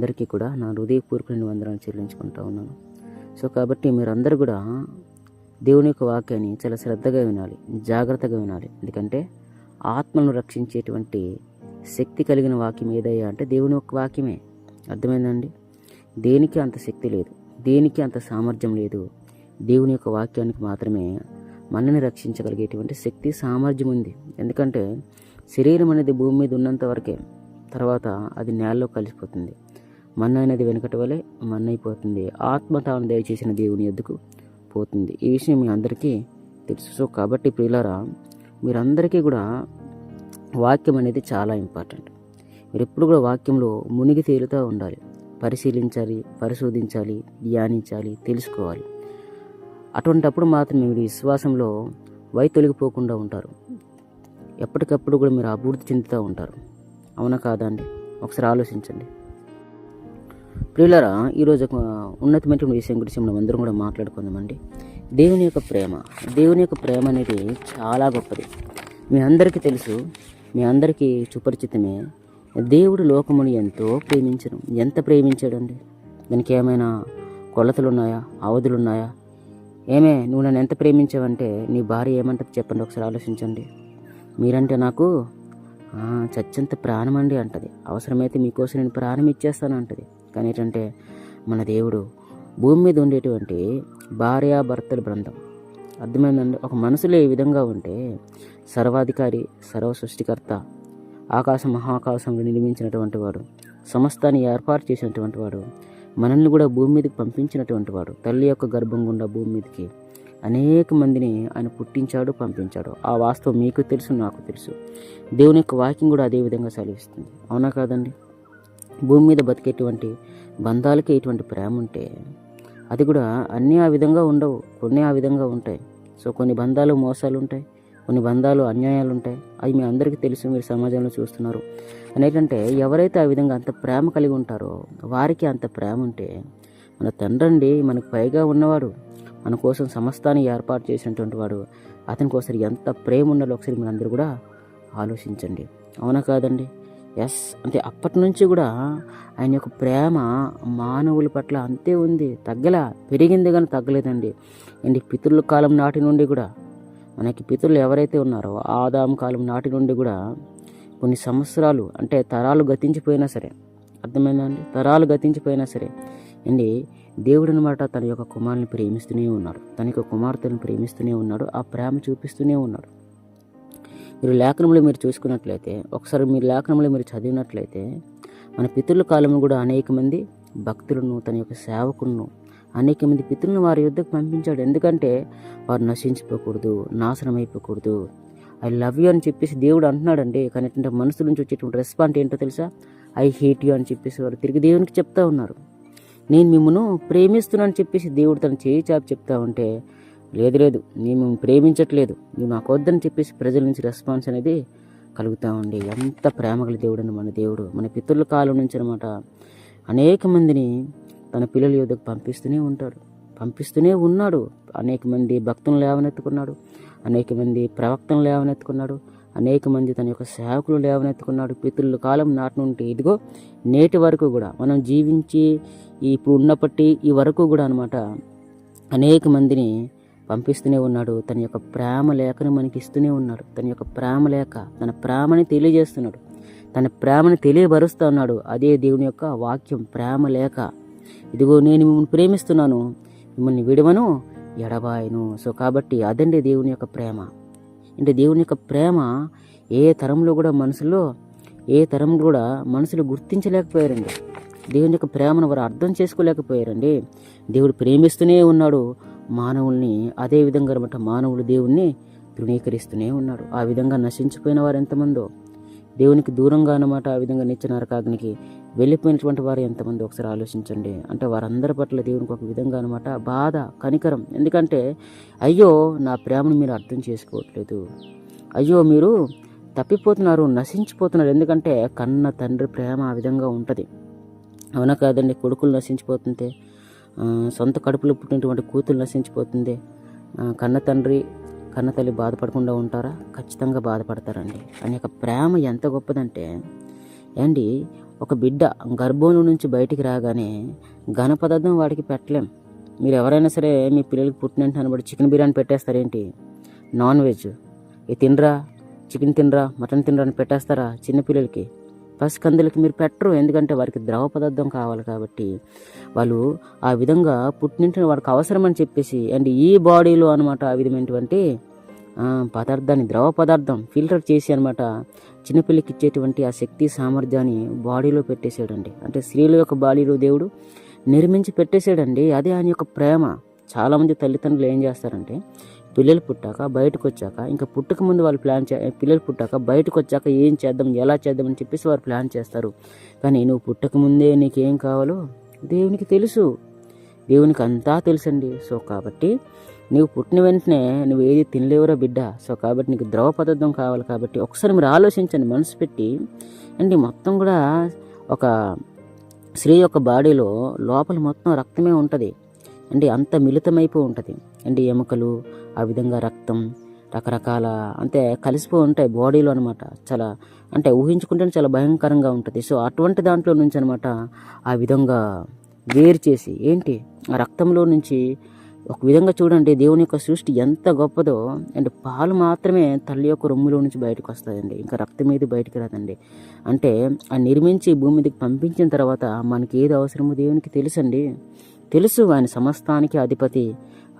అందరికీ కూడా నా హృదయపూర్వక వందనాలు చెల్లించుకుంటా ఉన్నాను. సో కాబట్టి మీరందరూ కూడా దేవుని యొక్క వాక్యాన్ని చాలా శ్రద్ధగా వినాలి, జాగ్రత్తగా వినాలి. ఎందుకంటే ఆత్మను రక్షించేటువంటి శక్తి కలిగిన వాక్యం ఏదయ్యా అంటే దేవుని యొక్క వాక్యమే. అర్థమైందండి? దేనికి అంత శక్తి లేదు, దేనికి అంత సామర్థ్యం లేదు. దేవుని యొక్క వాక్యానికి మాత్రమే మనల్ని రక్షించగలిగేటువంటి శక్తి, సామర్థ్యం ఉంది. ఎందుకంటే శరీరం అనేది భూమి మీద ఉన్నంత వరకే, తర్వాత అది నేలలో కలిసిపోతుంది. మన్ను అనేది వెనుకటి వలె మన్నైపోతుంది. ఆత్మ తాను దయచేసిన దేవుని యొద్దకు పోతుంది. ఈ విషయం మీ అందరికీ తెలుసు. సో కాబట్టి ప్రియులారా, మీరందరికీ కూడా వాక్యం అనేది చాలా ఇంపార్టెంట్. మీరు ఎప్పుడు కూడా వాక్యంలో మునిగి తేలుతూ ఉండాలి, పరిశీలించాలి, పరిశోధించాలి, ధ్యానించాలి, తెలుసుకోవాలి. అటువంటప్పుడు మాత్రం మీరు విశ్వాసంలో తొలగిపోకుండా ఉంటారు. ఎప్పటికప్పుడు కూడా మీరు అభివృద్ధి చెందుతూ ఉంటారు. అవునా కాదా అండి? ఒకసారి ఆలోచించండి. ప్రియులారా, ఈరోజు ఒక ఉన్నతమైన విషయం గురించి మనం అందరం కూడా మాట్లాడుకుందామండి. దేవుని యొక్క ప్రేమ. దేవుని యొక్క ప్రేమ అనేది చాలా గొప్పది. మీ అందరికీ తెలుసు, మీ అందరికీ సుపరిచితమే. దేవుడు లోకమును ఎంతో ప్రేమించను. ఎంత ప్రేమించాడండి? దానికి ఏమైనా కొలతలు ఉన్నాయా, అవధులు ఉన్నాయా? నువ్వు నన్ను ఎంత ప్రేమించావంటే నీ భార్య ఏమంటుంది చెప్పండి, ఒకసారి ఆలోచించండి. మీరంటే నాకు చచ్చెంత ప్రాణం అండి అంటది. అవసరమైతే మీకోసం నేను ప్రాణం ఇచ్చేస్తాను అంటది. కానీ ఏంటంటే మన దేవుడు భూమి మీద ఉండేటువంటి భార్యాభర్తల బృందం. అర్థమైందండి? ఒక మనసులో ఏ విధంగా ఉంటే సర్వాధికారి, సర్వ సృష్టికర్త, ఆకాశం మహాకాశంలో నిర్మించినటువంటి వాడు, సమస్తాన్ని ఏర్పాటు చేసినటువంటి వాడు, మనల్ని కూడా భూమి మీదకి పంపించినటువంటి వాడు, తల్లి యొక్క గర్భం గుండా భూమి మీదకి అనేక మందిని ఆయన పుట్టించాడు, పంపించాడు. ఆ వాస్తవం మీకు తెలుసు, నాకు తెలుసు. దేవుని యొక్క వాక్యం కూడా అదే విధంగా సెలవిస్తుంది. అవునా కాదండి? భూమి మీద బతికేటువంటి బంధాలకి ఎటువంటి ప్రేమ ఉంటే అది కూడా అన్నీ ఆ విధంగా ఉండవు, కొన్ని ఆ విధంగా ఉంటాయి. సో కొన్ని బంధాలు మోసాలు ఉంటాయి, కొన్ని బంధాలు అన్యాయాలు ఉంటాయి. అవి మీ అందరికీ తెలుసు, మీరు సమాజంలో చూస్తున్నారు. అనేటంటే ఎవరైతే ఆ విధంగా అంత ప్రేమ కలిగి ఉంటారో వారికి అంత ప్రేమ ఉంటే మన తండ్రి మనకు పైగా ఉన్నవాడు, మన కోసం సమస్తాన్ని ఏర్పాటు చేసినటువంటి వాడు, అతని కోసం ఎంత ప్రేమ ఉండాలో ఒకసారి మనందరూ కూడా ఆలోచించండి. అవునా కాదండి? ఎస్. అంటే అప్పటి నుంచి కూడా ఆయన యొక్క ప్రేమ మానవుల పట్ల అంతే ఉంది, తగ్గలా, పెరిగింది కానీ తగ్గలేదండి. అండ్ పితరుల కాలం నాటి నుండి కూడా మనకి పితరులు ఎవరైతే ఉన్నారో ఆదాము కాలం నాటి నుండి కూడా కొన్ని సంవత్సరాలు, అంటే తరాలు గతించిపోయినా సరే, అర్థమైందండి? తరాలు గతించిపోయినా సరే అండి, దేవుడు అనమాట తన యొక్క కుమారుని ప్రేమిస్తూనే ఉన్నాడు, తన యొక్క కుమార్తెను ప్రేమిస్తూనే ఉన్నాడు, ఆ ప్రేమ చూపిస్తూనే ఉన్నాడు. మీరు లేఖనంలో మీరు చూసుకున్నట్లయితే, ఒకసారి మీరు లేఖనంలో మీరు చదివినట్లయితే, మన పితరుల కాలంలో కూడా అనేక మంది భక్తులను, తన యొక్క సేవకులను, అనేక మంది పితరులను వారి యుద్ధకు పంపించాడు. ఎందుకంటే వారు నశించిపోకూడదు, నాశనం అయిపోకూడదు. ఐ లవ్ యూ అని చెప్పేసి దేవుడు అంటున్నాడండి. కానీ మనసు నుంచి వచ్చేటువంటి రెస్పాన్స్ ఏంటో తెలుసా? ఐ హేట్ యూ అని చెప్పేసి వారు తిరిగి దేవునికి చెప్తా ఉన్నారు. నేను మిమ్మల్ని ప్రేమిస్తున్నాను చెప్పేసి దేవుడు తన చేయి చాపి చెప్తా ఉంటే, లేదు నేను మిమ్మల్ని ప్రేమించట్లేదు, నువ్వు నాకు వద్దని చెప్పేసి ప్రజల నుంచి రెస్పాన్స్ అనేది కలుగుతూ ఉండి, ఎంత ప్రేమగల దేవుడు అని మన దేవుడు. మన పితరుల కాలం నుంచి అనమాట అనేక మందిని తన పిల్లల యొద్దకు పంపిస్తూనే ఉన్నాడు. అనేక మంది భక్తులను లేవనెత్తుకున్నాడు, అనేక మంది ప్రవక్తలను లేవనెత్తుకున్నాడు, అనేక మంది తన యొక్క సేవకులు లేవనెత్తుకున్నాడు. పితరుల కాలం నాటి నుండి ఇదిగో నేటి వరకు కూడా మనం జీవించి ఇప్పుడు ఉన్నప్పటి ఈ వరకు కూడా అనమాట అనేక మందిని పంపిస్తూనే ఉన్నాడు. తన యొక్క ప్రేమ లేఖను మనకి ఇస్తూనే ఉన్నాడు. తన యొక్క ప్రేమ లేఖ, తన ప్రేమని తెలియజేస్తున్నాడు, తన ప్రేమని తెలియబరుస్తూ ఉన్నాడు. అదే దేవుని యొక్క వాక్యం, ప్రేమ లేఖ. ఇదిగో నేను మిమ్మల్ని ప్రేమిస్తున్నాను, మిమ్మల్ని విడవను, ఎడబాయను. సో కాబట్టి అదండి దేవుని యొక్క ప్రేమ. అంటే దేవుని యొక్క ప్రేమ ఏ తరంలో కూడా మనుషులు గుర్తించలేకపోయారండి. దేవుని యొక్క ప్రేమను వారు అర్థం చేసుకోలేకపోయారండి. దేవుడు ప్రేమిస్తూనే ఉన్నాడు మానవుల్ని. అదే విధంగా అనమాట మానవులు దేవుణ్ణి తృణీకరిస్తూనే ఉన్నాడు. ఆ విధంగా నశించిపోయిన వారు ఎంతమందో, దేవునికి దూరంగా అనమాట ఆ విధంగా నిత్య నరకాగ్నికి వెళ్ళిపోయినటువంటి వారు ఎంతమంది ఒకసారి ఆలోచించండి. అంటే వారందరి పట్ల దేవునికి ఒక విధంగా అనమాట బాధ, కనికరం. ఎందుకంటే అయ్యో నా ప్రేమను మీరు అర్థం చేసుకోవట్లేదు, అయ్యో మీరు తప్పిపోతున్నారు, నశించిపోతున్నారు. ఎందుకంటే కన్న తండ్రి ప్రేమ ఆ విధంగా ఉంటుంది. అవునా కాదండి? కొడుకులు నశించిపోతుంటే, సొంత కడుపులో పుట్టినటువంటి కూతురు నశించిపోతుంది, కన్న తండ్రి కన్న తల్లి బాధపడకుండా ఉంటారా? ఖచ్చితంగా బాధపడతారండి. ఆయన యొక్క ప్రేమ ఎంత గొప్పదంటే అండి, ఒక బిడ్డ గర్భంలో నుంచి బయటికి రాగానే ఘన పదార్థం వాడికి పెట్టలేం. మీరు ఎవరైనా సరే మీ పిల్లలకి పుట్టినంటే అనబడి చికెన్ బిర్యానీ పెట్టేస్తారేంటి? నాన్ వెజ్ ఇది తినరా, చికెన్ తినరా, మటన్ తినరా అని పెట్టేస్తారా చిన్నపిల్లలకి? పసికందులకి మీరు పెట్టరు. ఎందుకంటే వారికి ద్రవ పదార్థం కావాలి కాబట్టి వాళ్ళు ఆ విధంగా పుట్టినింటిని వాడికి అవసరం అని చెప్పేసి అండ్ ఈ బాడీలో అనమాట ఆ విధమైనటువంటి పదార్థాన్ని, ద్రవ పదార్థం ఫిల్టర్ చేసి అనమాట చిన్నపిల్లకి ఇచ్చేటువంటి ఆ శక్తి సామర్థ్యాన్ని బాడీలో పెట్టేశాడండి. అంటే స్త్రీల యొక్క బాడీలో దేవుడు నిర్మించి పెట్టేశాడండి. అదే ఆయన యొక్క ప్రేమ. చాలామంది తల్లిదండ్రులు ఏం చేస్తారంటే పిల్లలు పుట్టాక బయటకు వచ్చాక, ఇంకా పుట్టక ముందు వాళ్ళు పిల్లలు పుట్టాక బయటకు వచ్చాక ఏం చేద్దాం, ఎలా చేద్దాం అని చెప్పేసి వారు ప్లాన్ చేస్తారు. కానీ నువ్వు పుట్టక ముందే నీకేం కావాలో దేవునికి తెలుసు, దేవునికి అంతా తెలుసండి. సో కాబట్టి నువ్వు పుట్టిన వెంటనే నువ్వు ఏది తినలేవురా బిడ్డ. సో కాబట్టి నీకు ద్రవ పదార్థం కావాలి కాబట్టి ఒకసారి మీరు ఆలోచించండి మనసు పెట్టి. అండి మొత్తం కూడా ఒక స్త్రీ యొక్క బాడీలో లోపల మొత్తం రక్తమే ఉంటుంది అండి, అంత మిళితమైపోయి ఉంటుంది అండి. ఎముకలు, ఆ విధంగా రక్తం, రకరకాల అంటే కలిసిపోయి ఉంటాయి బాడీలో అనమాట. చాలా అంటే ఊహించుకుంటే చాలా భయంకరంగా ఉంటుంది. సో అటువంటి దాంట్లో నుంచి అనమాట ఆ విధంగా వేరు చేసి ఏంటి ఆ రక్తంలో నుంచి ఒక విధంగా చూడండి దేవుని యొక్క సృష్టి ఎంత గొప్పదో. అంటే పాలు మాత్రమే తల్లి యొక్క రొమ్ములో నుంచి బయటకు వస్తాయండి, ఇంకా రక్తం ఏది బయటికి రాదండి. అంటే ఆ నిర్మించి భూమి మీదకి పంపించిన తర్వాత మనకి ఏది అవసరమో దేవునికి తెలుసండి, తెలుసు. ఆయన సమస్తానికి అధిపతి,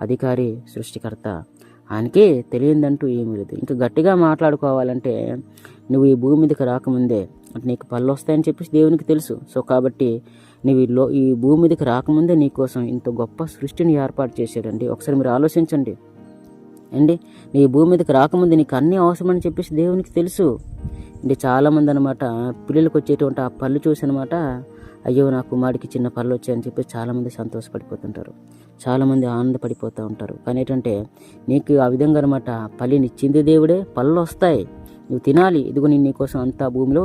అధికారి, సృష్టికర్త. ఆయనకే తెలియదంటూ ఏమీ లేదు. ఇంకా గట్టిగా మాట్లాడుకోవాలంటే నువ్వు ఈ భూమి మీదకి రాకముందే అంటే నీకు పళ్ళు వస్తాయని చెప్పేసి దేవునికి తెలుసు. సో కాబట్టి నువ్వు ఈ భూమి మీదకి రాకముందే నీకోసం ఇంత గొప్ప సృష్టిని ఏర్పాటు చేశాడండి. ఒకసారి మీరు ఆలోచించండి అండి. నీ భూమి మీదకి రాకముందే నీకు అన్నీ అవసరమని చెప్పేసి దేవునికి తెలుసు అండి. చాలామంది అనమాట పిల్లలకు వచ్చేటువంటి ఆ పళ్ళు చూసి అనమాట అయ్యో నా కుమారుడికి చిన్న పళ్ళు వచ్చాయని చెప్పి చాలామంది సంతోషపడిపోతుంటారు, చాలామంది ఆనందపడిపోతూ ఉంటారు. కానీ ఏంటంటే నీకు ఆ విధంగా అనమాట పళ్ళని ఇచ్చింది దేవుడే, పళ్ళు వస్తాయి, నువ్వు తినాలి. ఇదిగో నేను నీకోసం అంతా భూమిలో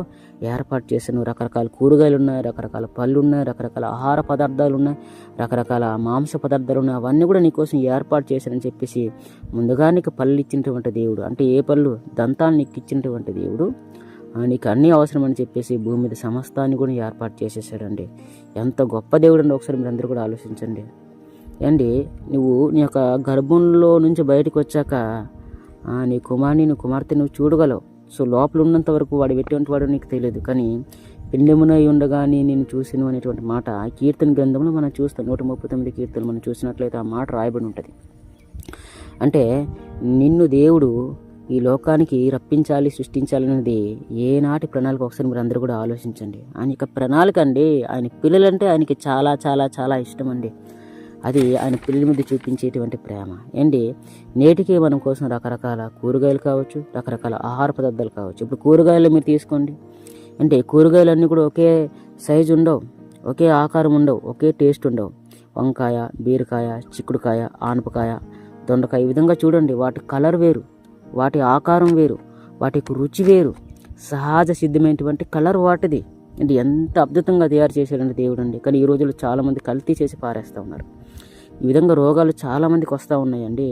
ఏర్పాటు చేశాను. రకరకాల కూరగాయలు ఉన్నాయి, రకరకాల పళ్ళు ఉన్నాయి, రకరకాల ఆహార పదార్థాలు ఉన్నాయి, రకరకాల మాంస పదార్థాలు ఉన్నాయి, అవన్నీ కూడా నీకోసం ఏర్పాటు చేశానని చెప్పేసి ముందుగా నీకు పళ్ళు ఇచ్చినటువంటి దేవుడు. అంటే ఏ పళ్ళు? దంతాలు నీకు ఇచ్చినటువంటి దేవుడు నీకు అన్నీ అవసరం అని చెప్పేసి భూమి మీద సమస్తాన్ని కూడా ఏర్పాటు చేసేసాడండి. ఎంత గొప్ప దేవుడు అండి. ఒకసారి మీరు అందరూ కూడా ఆలోచించండి అండి. నువ్వు నీ యొక్క గర్భంలో నుంచి బయటకు వచ్చాక నీ కుమారుని, నీ కుమార్తె నువ్వు చూడగలవు. సో లోపల ఉన్నంత వరకు వాడు ఎటువంటి వాడు నీకు తెలియదు. కానీ పిండెమునై ఉండగానే నేను చూసాను అనేటువంటి మాట కీర్తన గ్రంథంలో మనం చూస్తాం. 139 కీర్తనలు మనం చూసినట్లయితే ఆ మాట రాయబడి ఉంటుంది. అంటే నిన్ను దేవుడు ఈ లోకానికి రప్పించాలి, సృష్టించాలి అనేది ఏనాటి ప్రణాళిక ఒకసారి మీరు అందరూ కూడా ఆలోచించండి. ఆయన యొక్క ప్రణాళిక అండి. ఆయన పిల్లలంటే ఆయనకి చాలా చాలా చాలా ఇష్టం అండి. అది ఆయన పిల్లల మీద చూపించేటువంటి ప్రేమ ఏంటి. నేటికి మనం కోసం రకరకాల కూరగాయలు కావచ్చు, రకరకాల ఆహార పదార్థాలు కావచ్చు. ఇప్పుడు కూరగాయలు మీరు తీసుకోండి అంటే కూరగాయలన్నీ కూడా ఒకే సైజు ఉండవు, ఒకే ఆకారం ఉండవు, ఒకే టేస్ట్ ఉండవు. వంకాయ, బీరకాయ, చిక్కుడుకాయ, ఆనపకాయ, దొండకాయ, ఈ విధంగా చూడండి వాటి కలర్ వేరు, వాటి ఆకారం వేరు, వాటి రుచి వేరు, సహజ సిద్ధమైనటువంటి కలర్ వాటిది. అంటే ఎంత అద్భుతంగా తయారు చేశాడంటే దేవుడు అండి. కానీ ఈ రోజుల్లో చాలామంది కల్తీ చేసి పారేస్తూ ఉన్నారు. ఈ విధంగా రోగాలు చాలామందికి వస్తూ ఉన్నాయండి.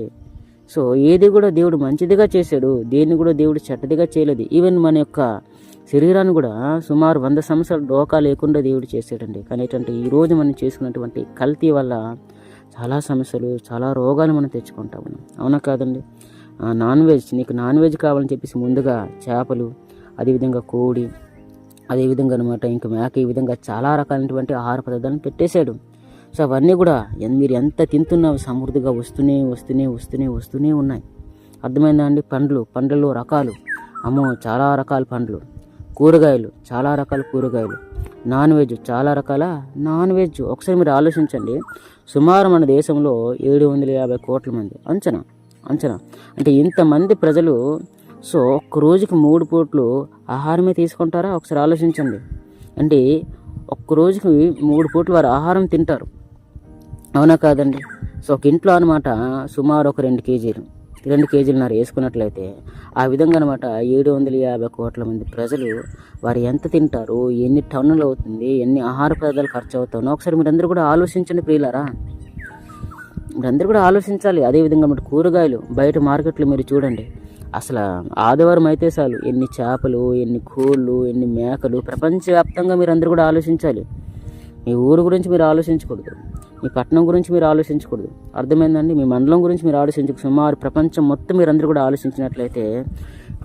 సో ఏది కూడా దేవుడు మంచిదిగా చేశాడు, దేన్ని కూడా దేవుడు చెడ్డదిగా చేయలేదు. ఈవెన్ మన యొక్క శరీరాన్ని కూడా సుమారు 100 సంవత్సరాల డోకా లేకుండా దేవుడు చేశాడండి. కానీ ఏంటంటే ఈరోజు మనం చేసుకున్నటువంటి కల్తీ వల్ల చాలా సమస్యలు, చాలా రోగాలు మనం తెచ్చుకుంటా ఉన్నాం. అవునా కాదండి? నాన్ వెజ్, నీకు నాన్ వెజ్ కావాలని చెప్పేసి ముందుగా చేపలు, అదేవిధంగా కోడి, అదేవిధంగా అనమాట ఇంకా మేక, ఈ విధంగా చాలా రకాలైనటువంటి ఆహార పదార్థాలను పెట్టేశాడు. సో అవన్నీ కూడా మీరు ఎంత తింటున్నా సమృద్ధిగా వస్తూనే వస్తూనే వస్తూనే వస్తూనే ఉన్నాయి. అర్థమైందా అండి? పండ్లలో రకాలు, అమ్మో చాలా రకాల పండ్లు, కూరగాయలు చాలా రకాల కూరగాయలు, నాన్ వెజ్ చాలా రకాల నాన్ వెజ్. ఒకసారి మీరు ఆలోచించండి. సుమారు మన దేశంలో 750 కోట్ల మంది అంచనా అంటే ఇంతమంది ప్రజలు. సో ఒక్క రోజుకి 3 పూట్లు ఆహారమే తీసుకుంటారా? ఒకసారి ఆలోచించండి. అంటే ఒక్క రోజుకి 3 పూట్లు వారు ఆహారం తింటారు. అవునా కాదండి? సో ఒక ఇంట్లో అనమాట సుమారు ఒక 2 కేజీలున్నర వేసుకున్నట్లయితే ఆ విధంగా అనమాట 750 కోట్ల మంది ప్రజలు వారు ఎంత తింటారు, ఎన్ని టన్నులు అవుతుంది, ఎన్ని ఆహార పదార్థాలు ఖర్చు అవుతానో ఒకసారి మీరందరూ కూడా ఆలోచించండి ప్రియులారా. మీరందరూ కూడా ఆలోచించాలి. అదేవిధంగా మరి కూరగాయలు బయట మార్కెట్లో మీరు చూడండి, అసలు ఆదివారం అయితే చాలు ఎన్ని చేపలు, ఎన్ని కోళ్ళు, ఎన్ని మేకలు. ప్రపంచవ్యాప్తంగా మీరు అందరూ కూడా ఆలోచించాలి. మీ ఊరు గురించి మీరు ఆలోచించకూడదు, మీ పట్టణం గురించి మీరు ఆలోచించకూడదు, అర్థమైందండి? మీ మండలం గురించి మీరు ఆలోచించకూడదు. సుమారు ప్రపంచం మొత్తం మీరు అందరూ కూడా ఆలోచించినట్లయితే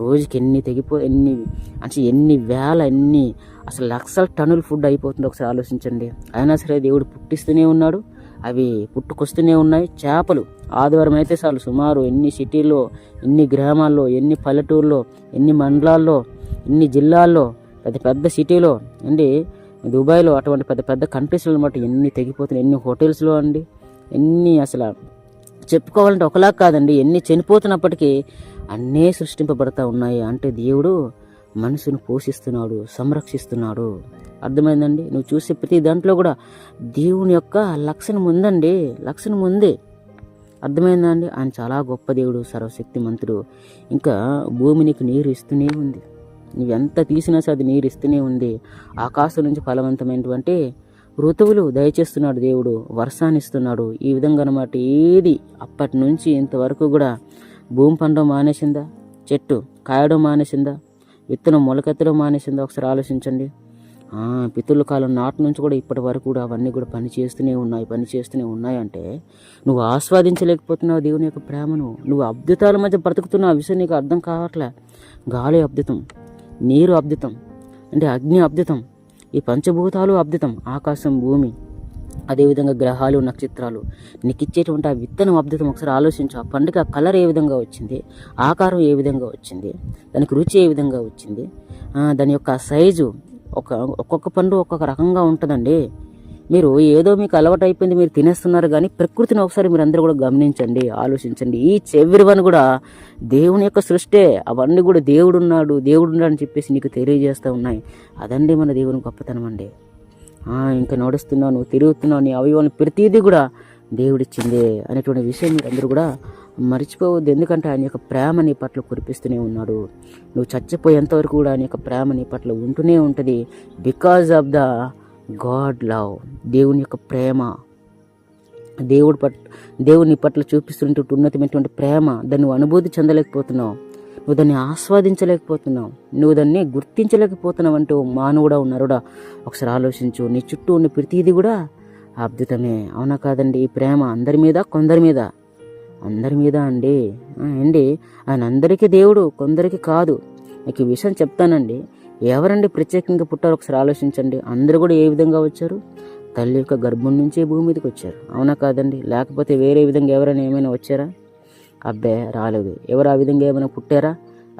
రోజుకి ఎన్ని వేల, అసలు లక్షల టన్నుల ఫుడ్ అయిపోతుంది. ఒకసారి ఆలోచించండి. అయినా సరే దేవుడు పుట్టిస్తూనే ఉన్నాడు, అవి పుట్టుకొస్తూనే ఉన్నాయి. చేపలు ఆదివారం అయితే చాలు సుమారు ఎన్ని సిటీల్లో, ఎన్ని గ్రామాల్లో, ఎన్ని పల్లెటూరులో, ఎన్ని మండలాల్లో, ఎన్ని జిల్లాల్లో, పెద్ద పెద్ద సిటీలో అండి, దుబాయ్లో, అటువంటి పెద్ద పెద్ద కంట్రీస్లో అనమాట ఎన్ని తెగిపోతున్నాయి. ఎన్ని హోటల్స్లో అండి, ఎన్ని అసలు చెప్పుకోవాలంటే ఒకలా కాదండి, ఎన్ని చనిపోతున్నప్పటికీ అన్నీ సృష్టింపబడతా ఉన్నాయి. అంటే దేవుడు మనసును పోషిస్తున్నాడు, సంరక్షిస్తున్నాడు. అర్థమైందండి? నువ్వు చూసే ప్రతి దాంట్లో కూడా దేవుని యొక్క లక్షణం ఉందండి, లక్షణం ఉంది. అర్థమైందా అండి? ఆయన చాలా గొప్ప దేవుడు, సర్వశక్తిమంతుడు. ఇంకా భూమి నీకు నీరు ఇస్తూనే ఉంది. నువ్వెంత తీసినా సరే అది నీరు ఇస్తూనే ఉంది. ఆకాశం నుంచి ఫలవంతమైనటువంటి ఋతువులు దయచేస్తున్నాడు దేవుడు, వర్షాన్ని ఇస్తున్నాడు. ఈ విధంగా అన్నమాట. ఏది అప్పటి నుంచి ఇంతవరకు కూడా భూమి పండడం మానేసిందా? చెట్టు కాయడం మానేసిందా? విత్తనం మొలకెత్తడం మానేసిందా? ఒకసారి ఆలోచించండి. పితృల కాలం నాటి నుంచి కూడా ఇప్పటి వరకు కూడా అవన్నీ కూడా పని చేస్తూనే ఉన్నాయి అంటే నువ్వు ఆస్వాదించలేకపోతున్నావు దేవుని యొక్క ప్రేమను. నువ్వు అద్భుతాల మధ్య బ్రతుకుతున్నావు. ఆ విషయం నీకు అర్థం కావట్లే. గాలి అద్భుతం, నీరు అద్భుతం, అంటే అగ్ని అద్భుతం, ఈ పంచభూతాలు అద్భుతం, ఆకాశం, భూమి, అదేవిధంగా గ్రహాలు, నక్షత్రాలు, నీకు ఇచ్చేటువంటి ఆ విత్తనం అద్భుతం. ఒకసారి ఆలోచించు. ఆ పండుగ కలర్ ఏ విధంగా వచ్చింది, ఆకారం ఏ విధంగా వచ్చింది, దానికి రుచి ఏ విధంగా వచ్చింది, దాని యొక్క సైజు, ఒక్కొక్క పండు ఒక్కొక్క రకంగా ఉంటుందండి. మీరు ఏదో మీకు అలవాటు అయిపోయింది, మీరు తినేస్తున్నారు. కానీ ప్రకృతిని ఒకసారి మీరు అందరూ కూడా గమనించండి, ఆలోచించండి. ఈ ఎవ్రీవన్ కూడా దేవుని యొక్క సృష్టే. అవన్నీ కూడా దేవుడున్నాడు అని చెప్పేసి నీకు తెలియజేస్తూ ఉన్నాయి. అదండి మన దేవుని గొప్పతనం అండి. ఇంకా నడుస్తున్నావు, నువ్వు తిరుగుతున్నావు, నీ అవయవాలను ప్రతిదీ కూడా దేవుడిచ్చిందే అనేటువంటి విషయం మీరు అందరూ కూడా మర్చిపోవద్దు. ఎందుకంటే ఆయన యొక్క ప్రేమ నీ పట్ల కురిపిస్తూనే ఉన్నాడు. నువ్వు చచ్చిపోయేంతవరకు కూడా ఆయన యొక్క ప్రేమ నీ పట్ల ఉంటూనే ఉంటుంది. Because of the God love, దేవుని యొక్క ప్రేమ, దేవుని పట్ల చూపిస్తున్నటువంటి ఉన్నతమైనటువంటి ప్రేమ, దాన్ని నువ్వు అనుభూతి చెందలేకపోతున్నావు, నువ్వు దాన్ని ఆస్వాదించలేకపోతున్నావు, నువ్వు దాన్ని గుర్తించలేకపోతున్నావు అంటే ఓ మానవుడా, ఉన్నారుడా, ఒకసారి ఆలోచించు. నీ చుట్టూ ఉన్న ప్రతిదీ కూడా అద్భుతమే, అవునా కాదండి? ఈ ప్రేమ అందరి మీద, కొందరి మీద, అందరి మీద అండి. ఆయన అందరికీ దేవుడు, కొందరికి కాదు. మీకు ఈ విషయం చెప్తానండి. ఎవరండి ప్రత్యేకంగా పుట్టారు? ఒకసారి ఆలోచించండి. అందరూ కూడా ఏ విధంగా వచ్చారు? తల్లి యొక్క గర్భం నుంచే భూమి మీదకి వచ్చారు, అవునా కాదండి? లేకపోతే వేరే విధంగా ఎవరైనా ఏమైనా వచ్చారా? అబ్బే రాలేదు. ఎవరు ఆ విధంగా ఏమైనా పుట్టారా?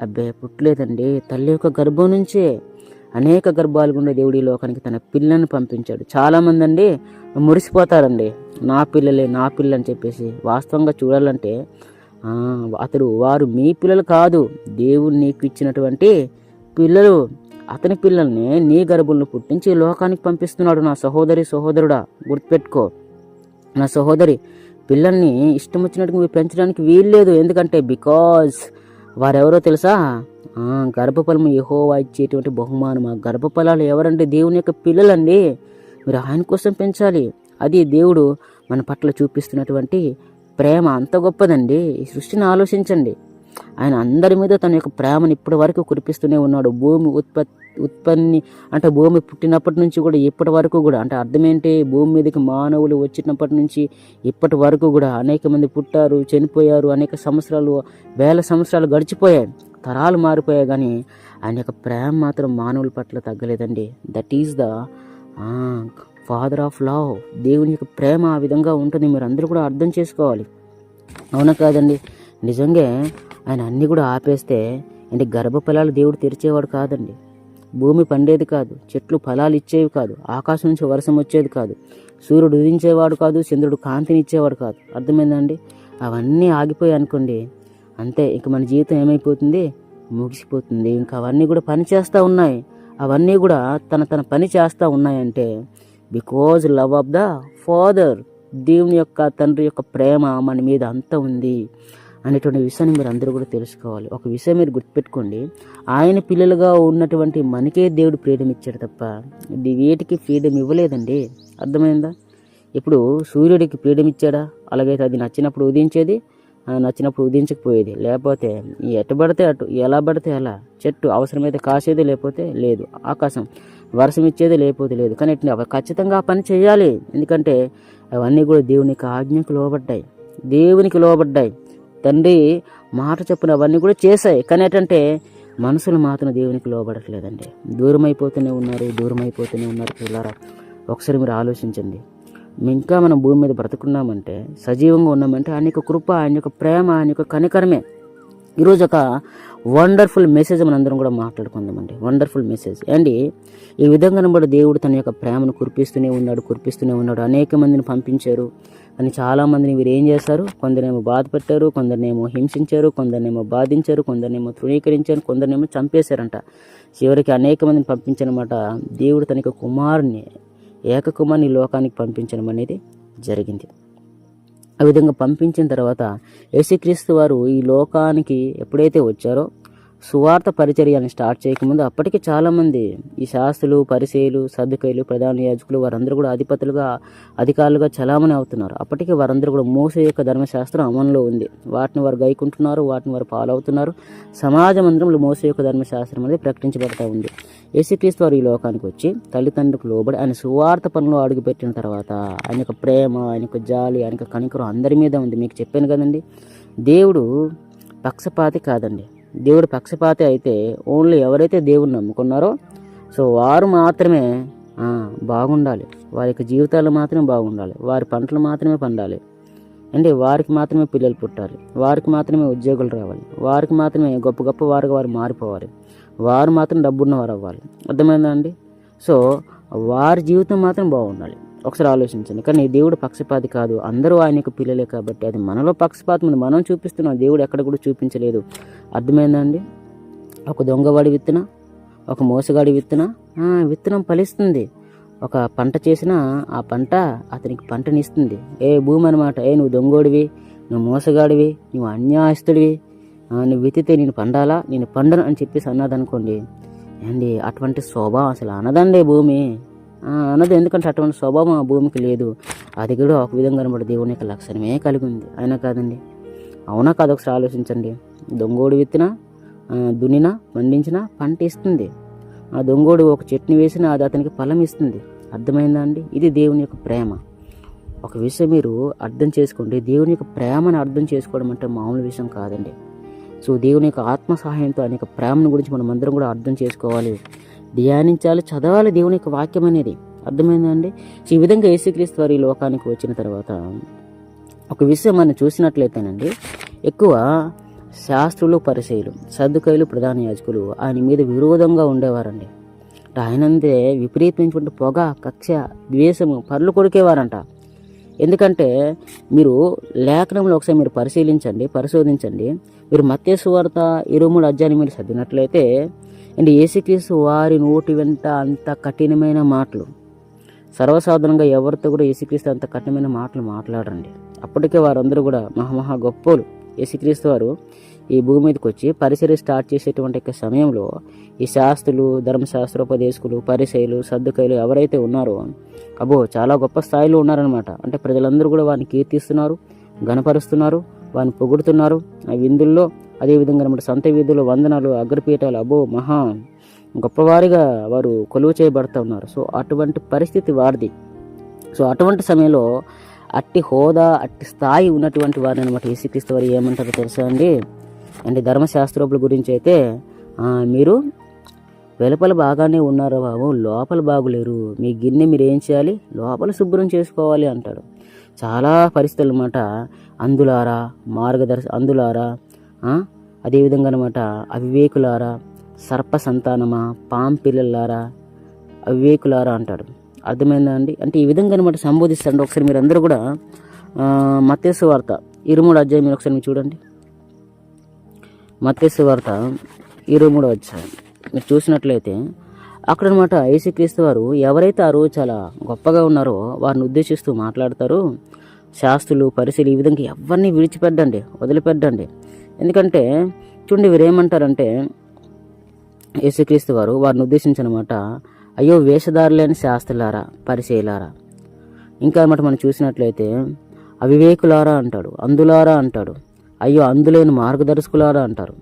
అబ్బే పుట్టలేదండి. తల్లి యొక్క గర్భం నుంచే అనేక గర్భాలు గుండా దేవుడి లోకానికి తన పిల్లల్ని పంపించాడు. చాలామంది అండి మురిసిపోతారండి, నా పిల్లలే, నా పిల్లలు అని చెప్పేసి. వాస్తవంగా చూడాలంటే వారు మీ పిల్లలు కాదు, దేవుడు నీకు ఇచ్చినటువంటి పిల్లలు. అతని పిల్లల్ని నీ గర్భంలో పుట్టించి లోకానికి పంపిస్తున్నాడు. నా సహోదరుడా, గుర్తుపెట్టుకో. నా సహోదరి, పిల్లల్ని ఇష్టం వచ్చినట్టు మీరు పెంచడానికి వీల్లేదు. ఎందుకంటే బికాజ్ వారెవరో తెలుసా? గర్భఫలము యెహోవా ఇచ్చేటువంటి బహుమానం. ఆ గర్భఫలాలు ఎవరంటే దేవుని యొక్క పిల్లలండి. మీరు ఆయన కోసం పెంచాలి. అది దేవుడు మన పట్ల చూపిస్తున్నటువంటి ప్రేమ. అంత గొప్పదండి. ఈ సృష్టిని ఆలోచించండి. ఆయన అందరి మీద తన యొక్క ప్రేమను ఇప్పటి వరకు కురిపిస్తూనే ఉన్నాడు. భూమి ఉత్పత్తి అంటే భూమి పుట్టినప్పటి నుంచి కూడా ఇప్పటి వరకు కూడా, అంటే అర్థం ఏంటి? భూమి మీదకి మానవులు వచ్చినప్పటి నుంచి ఇప్పటి వరకు కూడా అనేక మంది పుట్టారు, చనిపోయారు, అనేక సంవత్సరాలు, వేల సంవత్సరాలు గడిచిపోయాయి, తరాలు మారిపోయాయి. కానీ ఆయన యొక్క ప్రేమ మాత్రం మానవుల పట్ల తగ్గలేదండి. That is the father of love. దేవుని యొక్క ప్రేమ ఆ విధంగా ఉంటుంది. మీరు అందరూ కూడా అర్థం చేసుకోవాలి, అవునా కాదండి? నిజంగా ఆయన అన్నీ కూడా ఆపేస్తే అంటే గర్భఫలాలు దేవుడు తెరిచేవాడు కాదండి, భూమి పండేది కాదు, చెట్లు ఫలాలు ఇచ్చేవి కాదు, ఆకాశం నుంచి వర్షం వచ్చేది కాదు, సూర్యుడు ఉదించేవాడు కాదు, చంద్రుడు కాంతిని ఇచ్చేవాడు కాదు. అర్థమైందండి? అవన్నీ ఆగిపోయి అనుకోండి, అంతే, ఇంక మన జీవితం ఏమైపోతుంది? ముగిసిపోతుంది. ఇంకా అవన్నీ కూడా పని చేస్తూ ఉన్నాయి. అవన్నీ కూడా తన పని చేస్తూ ఉన్నాయంటే because love of the father, దేవుని యొక్క తండ్రి యొక్క ప్రేమ మన మీద అంత ఉంది అనేటువంటి విషయాన్ని మీరు అందరూ కూడా తెలుసుకోవాలి. ఒక విషయం మీరు గుర్తుపెట్టుకోండి, ఆయన పిల్లలుగా ఉన్నటువంటి మనకే దేవుడు ఫ్రీడమ్ ఇచ్చాడు తప్ప వేటికి ఫ్రీడమ్ ఇవ్వలేదండి. అర్థమైందా? ఇప్పుడు సూర్యుడికి ఫ్రీడమ్ ఇచ్చాడా? అలాగైతే అది నచ్చినప్పుడు ఉదయించేది, నచ్చినప్పుడు ఉదించకపోయేది. లేకపోతే ఎటు పడితే అటు, ఎలా పడితే అలా, చెట్టు అవసరమైతే కాసేది లేకపోతే లేదు, ఆకాశం వర్షం ఇచ్చేది లేకపోతే లేదు. కానీ అవి ఖచ్చితంగా ఆ పని చేయాలి. ఎందుకంటే అవన్నీ కూడా దేవునికి ఆజ్ఞకు లోబడ్డాయి, దేవునికి లోబడ్డాయి. తండ్రి మాట చొప్పున అవన్నీ కూడా చేశాయి. కానీ ఏంటంటే మనుషులు మాత్రం దేవునికి లోబడట్లేదండి. దూరం అయిపోతూనే ఉన్నారు పిల్లారా. ఒకసారి మీరు ఆలోచించండి. ఇంకా మనం భూమి మీద బ్రతుకున్నామంటే, సజీవంగా ఉన్నామంటే ఆయన యొక్క కృప, ఆయన యొక్క ప్రేమ, ఆయన యొక్క కనికరమే. ఈరోజు ఒక వండర్ఫుల్ మెసేజ్ మనందరం కూడా మాట్లాడుకుందామండి. వండర్ఫుల్ మెసేజ్ అండి. ఈ విధంగా బట్టి దేవుడు తన యొక్క ప్రేమను కురిపిస్తూనే ఉన్నాడు. అనేక మందిని పంపించారు. కానీ చాలామందిని వీరు ఏం చేశారు? కొందరేమో బాధ పెట్టారు, కొందరినేమో హింసించారు, కొందరినేమో బాధించారు, కొందరినేమో తృణీకరించారు, కొందరినేమో చంపేశారంట. చివరికి అనేక మందిని పంపించనమాట. దేవుడు తన యొక్క కుమారుని, ఏకకుమారుని లోకానికి పంపించడం అనేది జరిగింది. ఆ విధంగా పంపించిన తర్వాత యేసుక్రీస్తు వారు ఈ లోకానికి ఎప్పుడైతే వచ్చారో, సువార్త పరిచర్యని స్టార్ట్ చేయకముందు అప్పటికి చాలామంది ఈ శాస్త్రులు, పరిసయ్యులు, సద్దుకయ్యులు, ప్రధాన యాజకులు వారందరూ కూడా అధికారులుగా చలామణి అవుతున్నారు. అప్పటికి వారందరూ కూడా మోసే యొక్క ధర్మశాస్త్రం అమల్లో ఉంది. వాటిని వారు గైకుంటున్నారు, వాటిని వారు ఫాలో అవుతున్నారు. సమాజ మందిరంలో మోసే యొక్క ధర్మశాస్త్రం అనేది ప్రకటించబడతా ఉంది. యేసుక్రీస్తు వారు ఈ లోకానికి వచ్చి తల్లిదండ్రులకు లోబడి ఆయన సువార్త పనులు అడుగుపెట్టిన తర్వాత ఆయన యొక్క ప్రేమ, ఆయన యొక్క జాలి, ఆయన యొక్క కనికరం అందరి మీద ఉంది. మీకు చెప్పాను కదండి, దేవుడు పక్షపాతి కాదండి. దేవుడు పక్షపాతి అయితే ఓన్లీ ఎవరైతే దేవుడిని నమ్ముకున్నారో సో వారు మాత్రమే బాగుండాలి. వారి యొక్క జీవితాలు మాత్రమే బాగుండాలి. వారి పంటలు మాత్రమే పండాలి అంటే వారికి మాత్రమే పిల్లలు పుట్టాలి, వారికి మాత్రమే ఉద్యోగులు రావాలి, వారికి మాత్రమే గొప్ప వారుగా వారు మారిపోవాలి, వారు మాత్రం డబ్బున్నవారు అవ్వాలి. అర్థమైందా అండి? సో వారి జీవితం మాత్రం బాగుండాలి. ఒకసారి ఆలోచించండి. కానీ దేవుడు పక్షపాతి కాదు. అందరూ ఆయన యొక్క పిల్లలే కాబట్టి అది మనలో పక్షపాతం ఉంది. మనం చూపిస్తున్నాం, దేవుడు ఎక్కడ కూడా చూపించలేదు. అర్థమైందా అండి? ఒక దొంగవాడి విత్తన, ఒక మోసగాడి విత్తనం ఫలిస్తుంది. ఒక పంట చేసినా ఆ పంట అతనికి పంటనిస్తుంది. భూమి అనమాట. నువ్వు దొంగోడివి, నువ్వు మోసగాడివి, నువ్వు అన్యాయస్తుడివి, నువ్వు విత్తితే నేను పండాలా, నేను పండను అని చెప్పేసి అన్నదనుకోండి అండి, అటువంటి స్వభావం అసలు అనదండి భూమి అన్నది. ఎందుకంటే అటువంటి స్వభావం ఆ భూమికి లేదు. అది కూడా ఒక విధంగా కనబడి దేవుని యొక్క లక్షణమే కలిగి ఉంది. అయినా కాదండి, అవునా కాదు? ఒకసారి ఆలోచించండి. దొంగోడు విత్తినా, దున్నినా, పండించినా పంట ఇస్తుంది. ఆ దొంగోడు ఒక చెట్టుని వేసినా అది అతనికి ఫలం ఇస్తుంది. అర్థమైందా అండి? ఇది దేవుని యొక్క ప్రేమ. ఒక విషయం మీరు అర్థం చేసుకోండి, దేవుని యొక్క ప్రేమను అర్థం చేసుకోవడం అంటే మామూలు విషయం కాదండి. సో దేవుని యొక్క ఆత్మ సహాయంతో ఆయన యొక్క ప్రేమను గురించి మనం అందరం కూడా అర్థం చేసుకోవాలి, ధ్యానించాలి, చదవాలి దేవుని యొక్క వాక్యం అనేది. అర్థమైందండి? సో ఈ విధంగా యేసుక్రీస్తు వారు ఈ లోకానికి వచ్చిన తర్వాత ఒక విషయం మనం చూసినట్లయితేనండి, ఎక్కువ శాస్త్రులు, పరిసయ్యులు, సద్దుకయ్యులు, ప్రధాన యాజకులు ఆయన మీద విరోధంగా ఉండేవారండి. ఆయనందే విపరీతమైనటువంటి పొగ, కక్ష, ద్వేషము, పర్లు కొరికేవారంట. ఎందుకంటే మీరు లేఖనంలో ఒకసారి మీరు పరిశోధించండి. మీరు మత్తయి సువార్త 23 అధ్యాయం మీరు చదివినట్లయితే అండ్ యేసుక్రీస్తు వారి నోటి వెంట అంత కఠినమైన మాటలు, సర్వసాధారణంగా ఎవరితో కూడా యేసుక్రీస్తు అంత కఠినమైన మాటలు మాట్లాడండి. అప్పటికే వారందరూ కూడా మహా గొప్పలు. యేసుక్రీస్తు వారు ఈ భూమి మీదకి వచ్చి పరిచర్య స్టార్ట్ చేసేటువంటి సమయంలో ఈ శాస్త్రులు, ధర్మశాస్త్రోపదేశకులు, పరిసయ్యులు, సద్దుకయ్యులు ఎవరైతే ఉన్నారో చాలా గొప్ప స్థాయిలో ఉన్నారనమాట. అంటే ప్రజలందరూ కూడా వారిని కీర్తిస్తున్నారు, గణపరుస్తున్నారు, వారిని పొగుడుతున్నారు. ఆ విందుల్లో అదేవిధంగా సంత వీధుల్లో వందనాలు, అగ్రపీఠాలు మహా గొప్పవారిగా వారు కొలువు చేయబడుతూ ఉన్నారు. సో అటువంటి పరిస్థితి వారిది. సో అటువంటి సమయంలో అట్టి హోదా, అట్టి స్థాయి ఉన్నటువంటి వారిని అనమాట యేసుక్రీస్తు వారు ఏమంటారో తెలుసా అండి? అంటే ధర్మశాస్త్రోపుల గురించి అయితే మీరు వెలుపల బాగానే ఉన్నారు బాబు, లోపల బాగులేరు. మీ గిన్నె మీరు ఏం చేయాలి? లోపల శుభ్రం చేసుకోవాలి అంటాడు. చాలా పరిస్థితులు అన్నమాట. అందులారా, అందులారా, అదేవిధంగా అనమాట అవివేకులారా, సర్ప సంతానమా, పాంపిల్లలారా, అవివేకులారా అంటాడు. అర్థమైందా అండి? అంటే ఈ విధంగా అనమాట సంబోధిస్తాడు. ఒకసారి మీరు అందరూ కూడా మత్తయి సువార్త 23 అధ్యాయం మీరు ఒకసారి చూడండి. మత్తయి సువార్త 23 అధ్యాయం మీరు చూసినట్లయితే అక్కడ అనమాట యేసుక్రీస్తు వారు ఎవరైతే ఆ రోజు చాలా గొప్పగా ఉన్నారో వారిని ఉద్దేశిస్తూ మాట్లాడతారు. శాస్త్రులు, పరిశీలు ఈ విధంగా ఎవరిని వదిలిపెట్టండి. ఎందుకంటే చూడండి, వీరేమంటారంటే యేసుక్రీస్తు వారు వారిని ఉద్దేశించనమాట, అయ్యో వేషధారులేని శాస్త్రులారా, పరిశీలారా. ఇంకా అనమాట మనం చూసినట్లయితే అవివేకులారా అంటాడు, అందులారా అంటాడు, అయ్యో అందులేని మార్గదర్శకులారా అంటారు,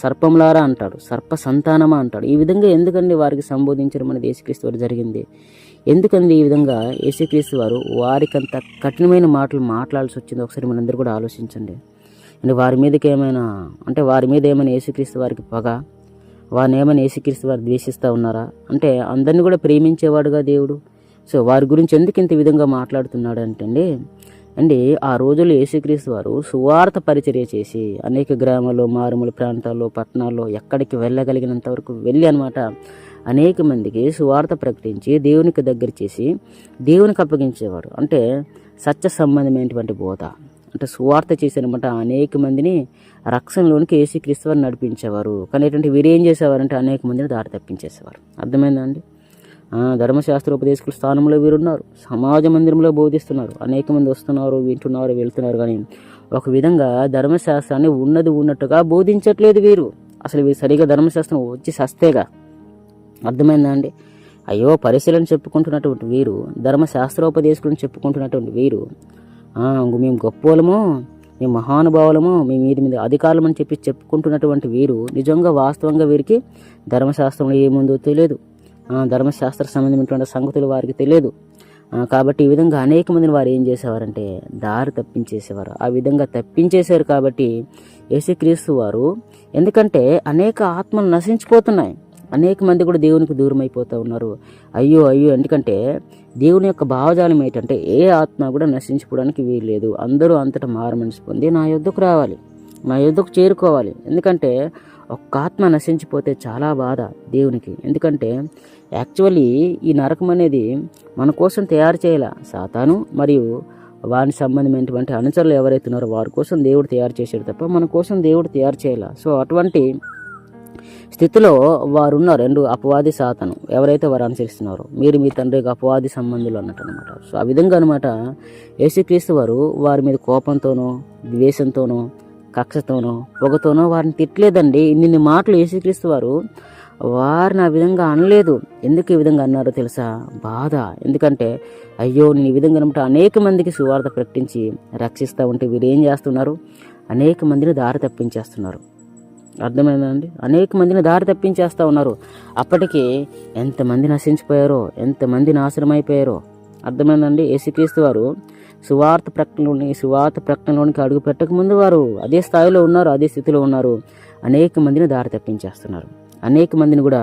సర్పంలారా అంటాడు, సర్ప సంతానమా అంటాడు. ఈ విధంగా ఎందుకండి వారికి సంబోధించడం అనేది యేసుక్రీస్తు వారు జరిగింది? ఎందుకండి ఈ విధంగా యేసుక్రీస్తు వారు వారికంత కఠినమైన మాటలు మాట్లాడాల్సి వచ్చింది? ఒకసారి మనందరూ కూడా ఆలోచించండి. అంటే వారి మీదకి ఏమైనా వారి మీద ఏమైనా యేసుక్రీస్తు వారికి పగ, వారిని ఏమైనా యేసుక్రీస్తు వారు ద్వేషిస్తూ ఉన్నారా? అంటే అందరినీ కూడా ప్రేమించేవాడుగా దేవుడు. సో వారి గురించి ఎందుకు ఇంత విధంగా మాట్లాడుతున్నాడు అంటే ఆ రోజుల్లో యేసుక్రీస్తు వారు సువార్త పరిచర్య చేసి అనేక గ్రామాల్లో, మారుమూల ప్రాంతాల్లో, పట్టణాల్లో ఎక్కడికి వెళ్ళగలిగినంత వరకు వెళ్ళి అనేక మందికి సువార్త ప్రకటించి దేవునికి దగ్గర చేసి దేవునికి అప్పగించేవాడు. అంటే సత్య సంబంధమైనటువంటి బోధ, అంటే సువార్త చేశారనమాట. అనేక మందిని రక్షణలోనికి యేసుక్రీస్తు వారు నడిపించేవారు. కానీ వీరు ఏం చేసేవారంటే అనేక మందిని దారి తప్పించేసేవారు. అర్థమైందా అండి? ధర్మశాస్త్ర ఉపదేశకుల స్థానంలో వీరున్నారు, సమాజ మందిరంలో బోధిస్తున్నారు, అనేక మంది వస్తున్నారు, వింటున్నారు, వెళ్తున్నారు. కానీ ఒక విధంగా ధర్మశాస్త్రాన్ని ఉన్నట్టుగా బోధించట్లేదు వీరు. అసలు వీరు సరిగా ధర్మశాస్త్రం వచ్చి సస్తేగా. అర్థమైందా అండి? అయ్యో పరిశీలన చెప్పుకుంటున్నటువంటి వీరు, ధర్మశాస్త్రోపదేశకులను చెప్పుకుంటున్నటువంటి వీరు, మేము గొప్పలము, మేము మహానుభావులము, మేము మీద అధికారులం అని చెప్పుకుంటున్నటువంటి వీరు నిజంగా వాస్తవంగా వీరికి ధర్మశాస్త్రంలో ఏముందో తెలియదు, ధర్మశాస్త్ర సంబంధమైనటువంటి సంగతులు వారికి తెలియదు. కాబట్టి ఈ విధంగా అనేక మందిని వారు ఏం చేసేవారంటే దారి తప్పించేసేవారు. ఆ విధంగా తప్పించేశారు కాబట్టి యేసుక్రీస్తు వారు, ఎందుకంటే అనేక ఆత్మలు నశించిపోతున్నాయి, అనేక మంది కూడా దేవునికి దూరం అయిపోతూ ఉన్నారు. అయ్యో ఎందుకంటే దేవుని యొక్క భావజాలం ఏంటంటే ఏ ఆత్మ కూడా నశించిపోవడానికి వీల్లేదు, అందరూ అంతటా మారుమనసు పొంది నా యొద్దకు రావాలి, నా యొద్దకు చేరుకోవాలి. ఎందుకంటే ఒక్క ఆత్మ నశించిపోతే చాలా బాధ దేవునికి. ఎందుకంటే యాక్చువల్లీ ఈ నరకం అనేది మన కోసం తయారు చేయాల సాతాను మరియు వారి సంబంధమైనటువంటి అనుచరులు ఎవరైతే ఉన్నారో వారి కోసం దేవుడు తయారు చేశాడు తప్ప మన కోసం దేవుడు తయారు చేయాల. సో అటువంటి స్థితిలో వారు ఉన్నారు. రెండు అపవాది సాతాను ఎవరైతే వారు అనుసరిస్తున్నారో, మీరు మీ తండ్రికి అపవాది సంబంధులు అన్నట్టు అనమాట. సో ఆ విధంగా అనమాట యేసుక్రీస్తు వారు వారి మీద కోపంతోనో, ద్వేషంతోనో, కక్షతోనో, పొగతోనో వారిని తిట్టలేదండి. ఇన్ని మాటలు యేసుక్రీస్తు వారు వారిని ఆ విధంగా అనలేదు. ఎందుకు ఈ విధంగా అన్నారో తెలుసా? బాధ. ఎందుకంటే అయ్యో నేను ఈ విధంగా అనమాట అనేక మందికి సువార్త ప్రకటించి రక్షిస్తూ ఉంటే వీరు ఏం చేస్తున్నారు? అనేక మందిని దారి తప్పించేస్తున్నారు. అర్థమైందా అండి? అనేక మందిని దారి తప్పించేస్తూ ఉన్నారు. అప్పటికి ఎంతమంది నశించిపోయారో, ఎంతమంది నాశనం అయిపోయారో. అర్థమైందండి? యేసుక్రీస్తు వారు సువార్త ప్రకటనలోనికి అడుగు పెట్టకముందు వారు అదే స్థాయిలో ఉన్నారు, అదే స్థితిలో ఉన్నారు. అనేక మందిని దారి తప్పించేస్తున్నారు. అనేక మందిని కూడా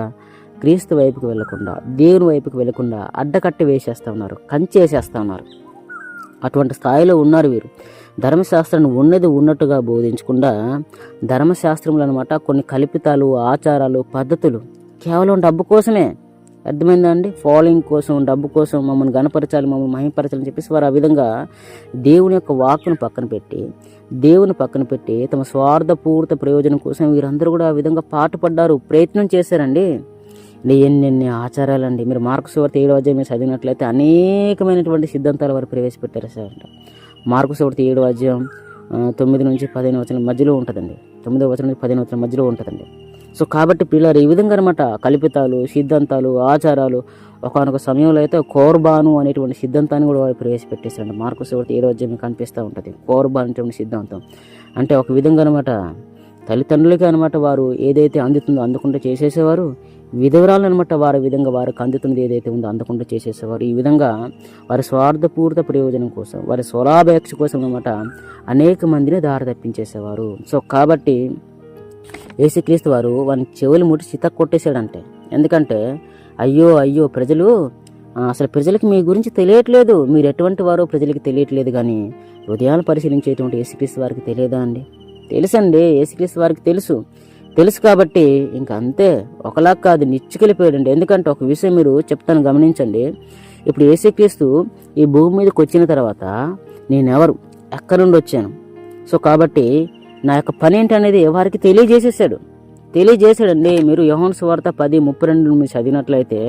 క్రీస్తు వైపుకి వెళ్లకుండా, దేవుని వైపుకి వెళ్లకుండా అడ్డకట్టి వేసేస్తూ ఉన్నారు, కంచేసేస్తూ ఉన్నారు. అటువంటి స్థాయిలో ఉన్నారు వీరు. ధర్మశాస్త్రాన్ని ఉన్నట్టుగా బోధించకుండా ధర్మశాస్త్రంలో అనమాట కొన్ని కల్పితాలు, ఆచారాలు, పద్ధతులు కేవలం డబ్బు కోసమే. అర్థమైందా అండి? ఫాలోయింగ్ కోసం, డబ్బు కోసం మమ్మల్ని గణపరచాలి, మమ్మల్ని మహిమపరచాలని చెప్పేసి వారు ఆ విధంగా దేవుని యొక్క వాక్కును పక్కన పెట్టి తమ స్వార్థపూర్త ప్రయోజనం కోసం వీరందరూ కూడా ఆ విధంగా పాటుపడ్డారు, ప్రయత్నం చేశారండి. ఎన్ని ఆచారాలండి. మీరు మార్కు సువార్త 7వ అధ్యాయం మీరు చదివినట్లయితే అనేకమైనటువంటి సిద్ధాంతాలు వారు ప్రవేశపెట్టారు సార్. మార్కు సువార్త 7వ అధ్యాయం 9 నుంచి 15 వచనం మధ్యలో ఉంటుందండి. 9వ వచనం నుంచి 15వ వచనం మధ్యలో ఉంటుందండి. సో కాబట్టి పిల్లలు ఈ విధంగా అనమాట కల్పితాలు, సిద్ధాంతాలు, ఆచారాలు, ఒకనొక సమయంలో అయితే కోర్బాను అనేటువంటి సిద్ధాంతాన్ని కూడా వారు ప్రవేశపెట్టేశారండి. మార్కు సువార్త 7వ అధ్యాయం మీకు కనిపిస్తూ ఉంటుంది కోర్బాన్ అనేటువంటి సిద్ధాంతం. అంటే ఒక విధంగా అనమాట తల్లిదండ్రులకి అనమాట వారు ఏదైతే అందుతుందో అందకుండా చేసేసేవారు, విధవరాలను అనమాట వారి విధంగా వారికి అందుతున్నది ఏదైతే ఉందో అందకుండా చేసేసేవారు. ఈ విధంగా వారి స్వార్థపూర్త ప్రయోజనం కోసం, వారి స్వలాభేక్ష కోసం అనమాట అనేక మందిని దారి తప్పించేసేవారు. సో కాబట్టి యేసుక్రీస్తు వారు వారిని చెవులు ముట్టి చితక్ కొట్టేశాడంటే. ఎందుకంటే అయ్యో అసలు ప్రజలకి మీ గురించి తెలియట్లేదు, మీరు ఎటువంటి వారో ప్రజలకి తెలియట్లేదు, కానీ హృదయాలు పరిశీలించేటువంటి యేసుక్రీస్తు వారికి తెలియదా అండి? తెలుసండి, యేసుక్రీస్తు వారికి తెలుసు కాబట్టి ఇంక అంతే, ఒకలా కాదు నిచ్చుకెళ్ళిపోయాడండి. ఎందుకంటే ఒక విషయం మీరు చెప్తాను గమనించండి. ఇప్పుడు యేసుక్రీస్తు ఈ భూమి మీదకి వచ్చిన తర్వాత నేనెవరు, ఎక్కడి నుండి వచ్చాను, సో కాబట్టి నా యొక్క పని ఏంటనేది వారికి తెలియజేశాడండి. మీరు యోహాను సువార్త 10:32 మీరు చదివినట్లయితే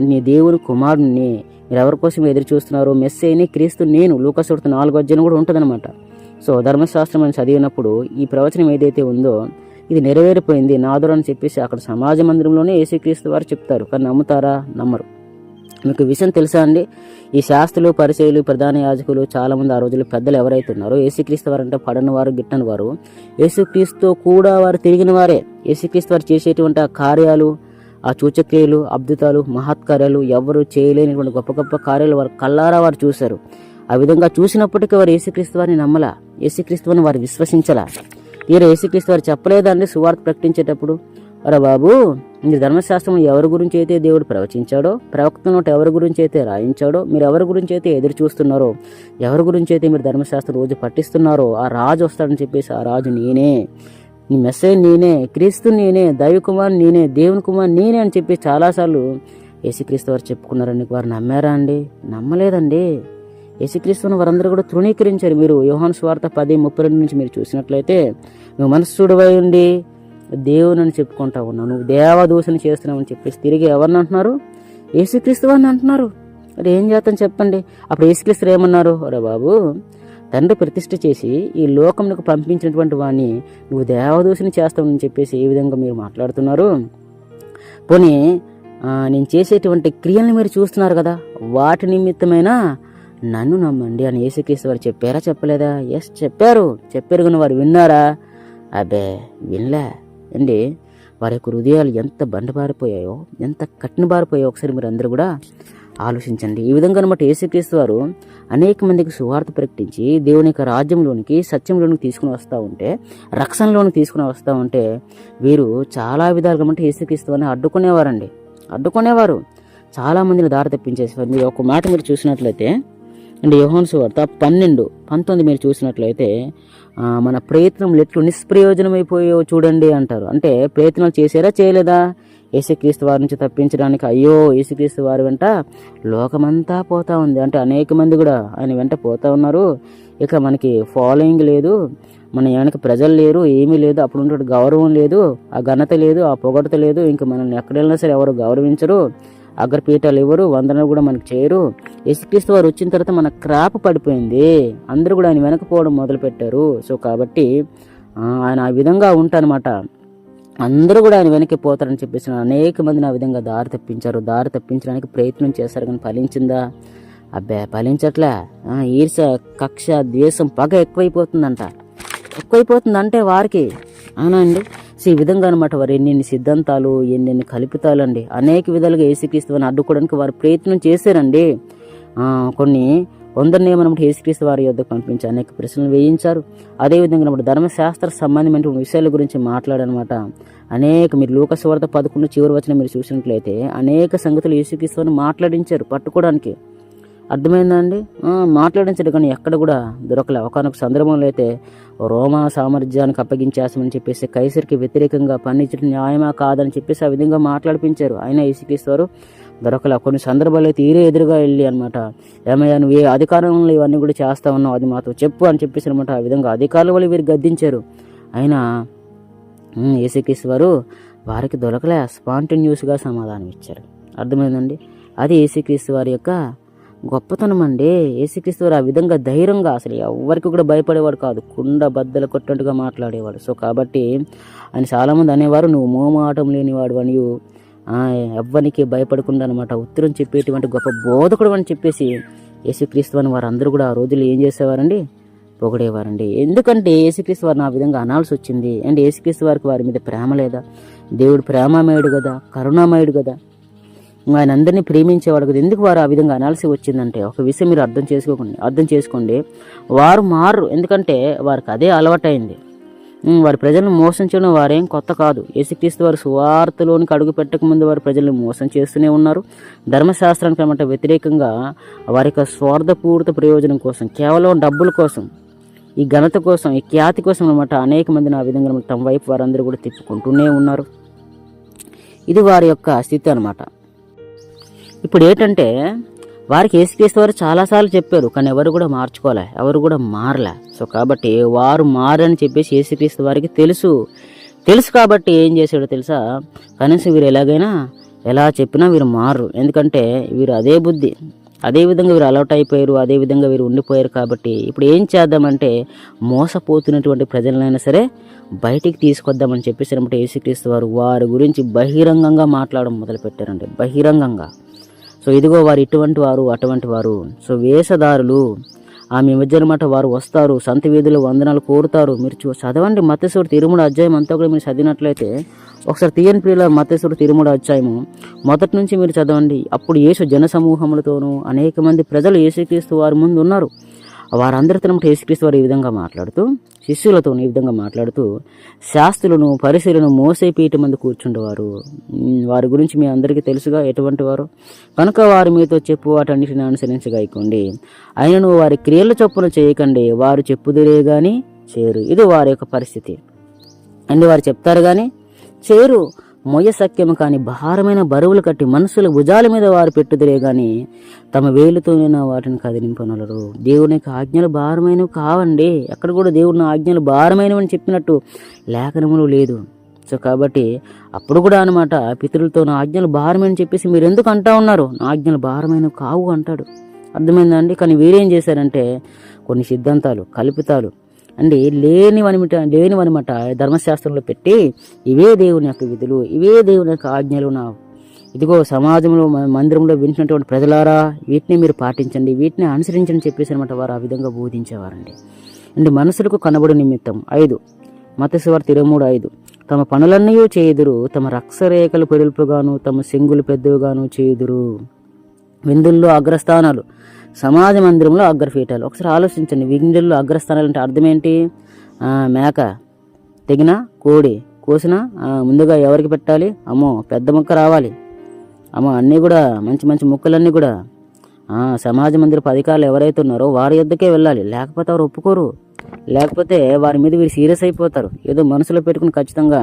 నీ దేవుని కుమారుడిని మీరు ఎవరి కోసం ఎదురు చూస్తున్నారు, మెస్సీని, క్రీస్తు నేను, లూకా సువార్త 4వ అధ్యాయం కూడా ఉంటుందన్నమాట. సో ధర్మశాస్త్రం అని చదివినప్పుడు ఈ ప్రవచనం ఏదైతే ఉందో ఇది నెరవేరిపోయింది నాదురు అని చెప్పేసి అక్కడ సమాజ మందిరంలోనే యేసుక్రీస్తు వారు చెప్తారు. కానీ నమ్ముతారా? నమ్మరు. మీకు విషయం తెలుసా అండి, ఈ శాస్త్రులు, పరిచయులు, ప్రధాన యాజకులు, చాలామంది ఆ రోజుల్లో పెద్దలు ఎవరైతే ఉన్నారో యేసుక్రీస్తు వారు అంటే పడని వారు, గిట్టని వారు, యేసుక్రీస్తుతో కూడా వారు తిరిగిన వారే. యేసుక్రీస్తు వారు చేసేటువంటి ఆ కార్యాలు, ఆ సూచక్రియలు, అద్భుతాలు, మహత్కార్యాలు ఎవరు చేయలేనిటువంటి గొప్ప గొప్ప కార్యాలు వారు కళ్ళారా వారు చూశారు. ఆ విధంగా చూసినప్పటికీ వారు యేసుక్రీస్తు వారిని నమ్మలా, యేసుక్రీస్తు వారిని వారు విశ్వసించలా. తీరా యేసుక్రీస్తు వారు చెప్పలేదండి సువార్త ప్రకటించేటప్పుడు, అరే బాబు, మీరు ధర్మశాస్త్రం ఎవరి గురించి అయితే దేవుడు ప్రవచించాడో, ప్రవక్త నోట ఎవరి గురించి అయితే రాయించాడో, మీరు ఎవరి గురించి అయితే ఎదురు చూస్తున్నారో, ఎవరి గురించి అయితే మీరు ధర్మశాస్త్రం రోజు పఠిస్తున్నారో, ఆ రాజు వస్తాడని చెప్పేసి, ఆ రాజు నేనే, నీ మెస్సేజ్ నేనే, క్రీస్తు నేనే, దైవ కుమార్ నేనే, దేవుని కుమార్ నేనే అని చెప్పి చాలాసార్లు యేసుక్రీస్తు వారు చెప్పుకున్నారండి. వారు నమ్మారా అండి? నమ్మలేదండి. యేసుక్రీస్తుని వారందరూ కూడా తృణీకరించారు. మీరు యోహాను సువార్త 10:32 నుంచి మీరు చూసినట్లయితే, నువ్వు మనస్సుడవై ఉండి దేవుని అని చెప్పుకుంటా ఉన్నావు, నువ్వు దేవదూషణ చేస్తున్నావు అని చెప్పేసి తిరిగి ఎవరిని అంటున్నారు? యేసుక్రీస్తు వారిని అంటున్నారు. అది ఏం చేస్తాను చెప్పండి. అప్పుడు యేసుక్రీస్తు ఏమన్నారు? అరే బాబు, తండ్రి ప్రతిష్ఠ చేసి ఈ లోకంలోకి పంపించినటువంటి వాడిని నువ్వు దేవదూషణ చేస్తావని చెప్పేసి ఏ విధంగా మీరు మాట్లాడుతున్నారు? పోనీ నేను చేసేటువంటి క్రియలను మీరు చూస్తున్నారు కదా, వాటి నిమిత్తమైనా నన్ను నమ్మండి అని యేసుక్రీస్తు వారు చెప్పారా, చెప్పలేదా? ఎస్, చెప్పారు. కానీ వారు విన్నారా? అబ్బే, వినలే అండి. వారి యొక్క హృదయాలు ఎంత బండబారిపోయాయో, ఎంత కఠినబారిపోయాయో ఒకసారి మీరు అందరూ కూడా ఆలోచించండి. ఈ విధంగా అనమాట యేసుక్రీస్తు వారు అనేక మందికి సువార్త ప్రకటించి దేవుని యొక్క రాజ్యంలోనికి, సత్యంలోనికి తీసుకుని వస్తూ ఉంటే, రక్షణలోనికి తీసుకుని వస్తూ ఉంటే, వీరు చాలా విధాలుగా అంటే యేసుక్రీస్తు వారిని అడ్డుకునేవారు. చాలామందిని దారి తప్పించేసేవారు. మీరు ఒక మాట మీరు చూసినట్లయితే అండ్ యోహాను సువార్త 12:19 మీరు చూసినట్లయితే, మన ప్రయత్నములు ఎట్లు నిష్ప్రయోజనమైపోయో చూడండి అంటారు. అంటే ప్రయత్నాలు చేశారా, చేయలేదా? యేసుక్రీస్తు వారి నుంచి తప్పించడానికి అయ్యో యేసుక్రీస్తు వారి వెంట లోకమంతా పోతా ఉంది. అంటే అనేక మంది కూడా ఆయన వెంట పోతా ఉన్నారు. ఇక మనకి ఫాలోయింగ్ లేదు, మన వెనక ప్రజలు లేరు, ఏమీ లేదు, అప్పుడు ఉన్నటువంటి గౌరవం లేదు, ఆ ఘనత లేదు, ఆ పొగడత లేదు, ఇంకా మనల్ని ఎక్కడ వెళ్ళినా సరే ఎవరు గౌరవించరు, అగ్రపీఠాలు ఎవరు, వందనలు కూడా మనకు చేయరు. యేసుక్రీస్తు వారు వచ్చిన తర్వాత మన క్రాప్ పడిపోయింది, అందరూ కూడా ఆయన వెనకపోవడం మొదలుపెట్టారు. సో కాబట్టి ఆయన ఆ విధంగా ఉంటానమాట, అందరూ కూడా ఆయన వెనక్కి పోతారని చెప్పేసి అనేక మందిని ఆ విధంగా దారి తప్పించడానికి ప్రయత్నం చేశారు. కానీ ఫలించిందా? అబ్బే, ఫలించట్లే. ఈర్ష, కక్ష, ద్వేషం, పగ ఎక్కువైపోతుందంటే వారికి. అవునా అండి? సో ఈ విధంగా అనమాట వారు ఎన్నెన్ని సిద్ధాంతాలు, ఎన్నెన్ని కల్పితాలు అండి, అనేక విధాలుగా యేసుక్రీస్తుని అడ్డుకోవడానికి వారు ప్రయత్నం చేశారండి. కొన్ని కొందరిని ఏమన్నమాట యేసుక్రీస్తు వారి యొద్దకు పంపించి అనేక ప్రశ్నలు వేయించారు. అదేవిధంగా అన్నమాట ధర్మశాస్త్ర సంబంధమైన విషయాల గురించి మాట్లాడనమాట. మీరు లూకా సువార్త 11 చివరి వచనం మీరు చూసినట్లయితే అనేక సంగతులు యేసుక్రీస్తుని మాట్లాడించారు పట్టుకోవడానికి. అర్థమైందా అండి? మాట్లాడించాడు, కానీ ఎక్కడ కూడా దొరకలే. ఒకనొక సందర్భంలో అయితే రోమా సామ్రాజ్యానికి అప్పగించేస్తామని చెప్పేసి కైసరికి వ్యతిరేకంగా పన్నించడం న్యాయమా కాదని చెప్పేసి ఆ విధంగా మాట్లాడిపించారు. ఆయన యేసుక్రీస్తు వారు దొరకలే. కొన్ని సందర్భాలు అయితే ఎదురుగా వెళ్ళి అనమాట, ఏమయ్యా నువ్వు ఏ అధికారంలో ఇవన్నీ కూడా చేస్తా ఉన్నావు, అది మాతో చెప్పు అని చెప్పేసి అనమాట. ఆ విధంగా అధికారుల వాళ్ళు వీరు గద్దించారు. అయినా యేసుక్రీస్తు వారు వారికి దొరకలే, స్పాంటేనియస్గా సమాధానం ఇచ్చారు. అర్థమైందండి? అది యేసుక్రీస్తు వారి యొక్క గొప్పతనం అండి. యేసుక్రీస్తు వారు ఆ విధంగా ధైర్యంగా, అసలు ఎవరికి కూడా భయపడేవాడు కాదు, కుండ బద్దలు కొట్టినట్టుగా మాట్లాడేవాడు. సో కాబట్టి ఆయన చాలామంది అనేవారు, నువ్వు మోమాటం లేనివాడు అని, ఎవ్వరికి భయపడకుండా అనమాట ఉత్తరం చెప్పేటువంటి గొప్ప బోధకుడు అని చెప్పేసి యేసుక్రీస్తు అని వారు అందరూ కూడా ఆ రోజుల్లో ఏం చేసేవారండి? పొగిడేవారండి. ఎందుకంటే యేసుక్రీస్తు వారిని ఆ విధంగా అనాల్సి వచ్చింది. అండ్ యేసుక్రీస్తు వారికి వారి మీద ప్రేమ లేదా? దేవుడు ప్రేమమయుడు కదా, కరుణామయుడు కదా, ఆయన అందరినీ ప్రేమించేవాడు కదా. ఎందుకు వారు ఆ విధంగా అనాల్సి వచ్చిందంటే, ఒక విషయం మీరు అర్థం చేసుకోండి, వారు మారు. ఎందుకంటే వారికి అదే అలవాటైంది. వారి ప్రజలను మోసం చేయడం వారేం కొత్త కాదు. యేసుక్రీస్తు వారు సువార్తలోనికి అడుగు పెట్టక ముందు వారు ప్రజలను మోసం చేస్తూనే ఉన్నారు. ధర్మశాస్త్రానికి అన్నమాట వ్యతిరేకంగా వారి యొక్క స్వార్థపూరిత ప్రయోజనం కోసం, కేవలం డబ్బుల కోసం, ఈ ఘనత కోసం, ఈ ఖ్యాతి కోసం అనమాట అనేక మందిని ఆ విధంగా తమ వైపు వారందరూ కూడా తిప్పుకుంటూనే ఉన్నారు. ఇది వారి యొక్క స్థితి అనమాట. ఇప్పుడు ఏంటంటే వారికి యేసుక్రీస్తు వారు చాలాసార్లు చెప్పారు, కానీ ఎవరు కూడా మార్చుకోలే, ఎవరు కూడా మారలే. సో కాబట్టి వారు మారని చెప్పేసి యేసుక్రీస్తు వారికి తెలుసు కాబట్టి ఏం చేశాడో తెలుసా? కనీసం వీరు ఎలా చెప్పినా వీరు మారరు. ఎందుకంటే వీరు అదే బుద్ధి, అదే విధంగా వీరు అలవాటు అయిపోయారు, అదే విధంగా వీరు ఉండిపోయారు. కాబట్టి ఇప్పుడు ఏం చేద్దామంటే మోసపోతున్నటువంటి ప్రజలనైనా సరే బయటికి తీసుకొద్దామని చెప్పేసి అనమాట యేసుక్రీస్తు వారు వారి గురించి బహిరంగంగా మాట్లాడడం మొదలుపెట్టారండి, బహిరంగంగా. సో ఇదిగో వారు ఇటువంటి వారు అటువంటి వారు. సో వేషధారులు మీ మధ్య అనమాట వారు వస్తారు, సంత వీధులు వందనాలు కోరుతారు. మీరు చదవండి మత్తయి 23 అధ్యాయం అంతా కూడా మీరు చదివినట్లయితే, ఒకసారి తీయని ప్రియుల మత్తయి 23 అధ్యాయము మొదటి నుంచి మీరు చదవండి. అప్పుడు యేసు జన సమూహములతోనూ అనేక మంది ప్రజలు యేసుక్రీస్తు వారి ముందు ఉన్నారు. వారందరితో యేసుక్రీస్తు వారు ఈ విధంగా మాట్లాడుతూ, శిష్యులతో ఈ విధంగా మాట్లాడుతూ, శాస్త్రులను పరిశీలను మోసే పీఠ మంది కూర్చుండేవారు. వారి గురించి మీ అందరికీ తెలుసుగా ఎటువంటి వారు. కనుక వారు మీతో చెప్పు వాటన్నిటిని అనుసరించగాయకండి, అయినను వారి క్రియల చొప్పున చేయకండి, వారు చెప్పుదురే గాని చేయరు. ఇది వారి యొక్క పరిస్థితి అండి. వారు చెప్తారు కానీ చేయరు. మొయ్య సఖ్యము కాని భారమైన బరువులు కట్టి మనుషుల భుజాల మీద వారు పెట్టుదురే గాని తమ వేలుతోనే వాటిని కదిలింపనలరు. దేవుని యొక్క ఆజ్ఞలు భారమైనవి కావండి. ఎక్కడ కూడా దేవుని ఆజ్ఞలు భారమైనవి అని చెప్పినట్టు లేఖనములు లేదు. సో కాబట్టి అప్పుడు కూడా అనమాట పితరులతో నా ఆజ్ఞలు భారమని చెప్పేసి మీరు ఎందుకు అంటా ఉన్నారు, నా ఆజ్ఞలు భారమైనవి కావు అంటాడు. అర్థమైందండి. కానీ వీరేం చేశారంటే కొన్ని సిద్ధాంతాలు కల్పితాలు అండి లేనివనమాట ధర్మశాస్త్రంలో పెట్టి, ఇవే దేవుని యొక్క విధులు, ఇవే దేవుని యొక్క ఆజ్ఞలు, ఇదిగో సమాజంలో మందిరంలో వింటున్నటువంటి ప్రజలారా వీటిని మీరు పాటించండి, వీటిని అనుసరించండి చెప్పేసి అనమాట వారు ఆ విధంగా బోధించేవారండి. అండి మనుషులకు కనబడు నిమిత్తం 5 మత్తయి 23:5 తమ పనులన్నీ చేయుదురు, తమ రక్తరేఖలు పెడుపుగాను తమ సింగులు పెద్దవిగాను చేయుదురు. విందుల్లో అగ్రస్థానాలు, సమాజ మందిరంలో అగ్రపీఠాలు. ఒకసారి ఆలోచించండి, విందుల్లో అగ్రస్థానాలు అంటే అర్థం ఏంటి? మేక తెగిన కోడి కోసిన ముందుగా ఎవరికి పెట్టాలి? అమ్మో పెద్ద ముక్క రావాలి, అమ్మో అన్నీ కూడా మంచి మంచి ముక్కలన్నీ కూడా సమాజ మందిరపు అధికారులు ఎవరైతే ఉన్నారో వారి యొద్దకే వెళ్ళాలి. లేకపోతే వారు ఒప్పుకోరు, లేకపోతే వారి మీద వీరు సీరియస్ అయిపోతారు. ఏదో మనసులో పెట్టుకుని ఖచ్చితంగా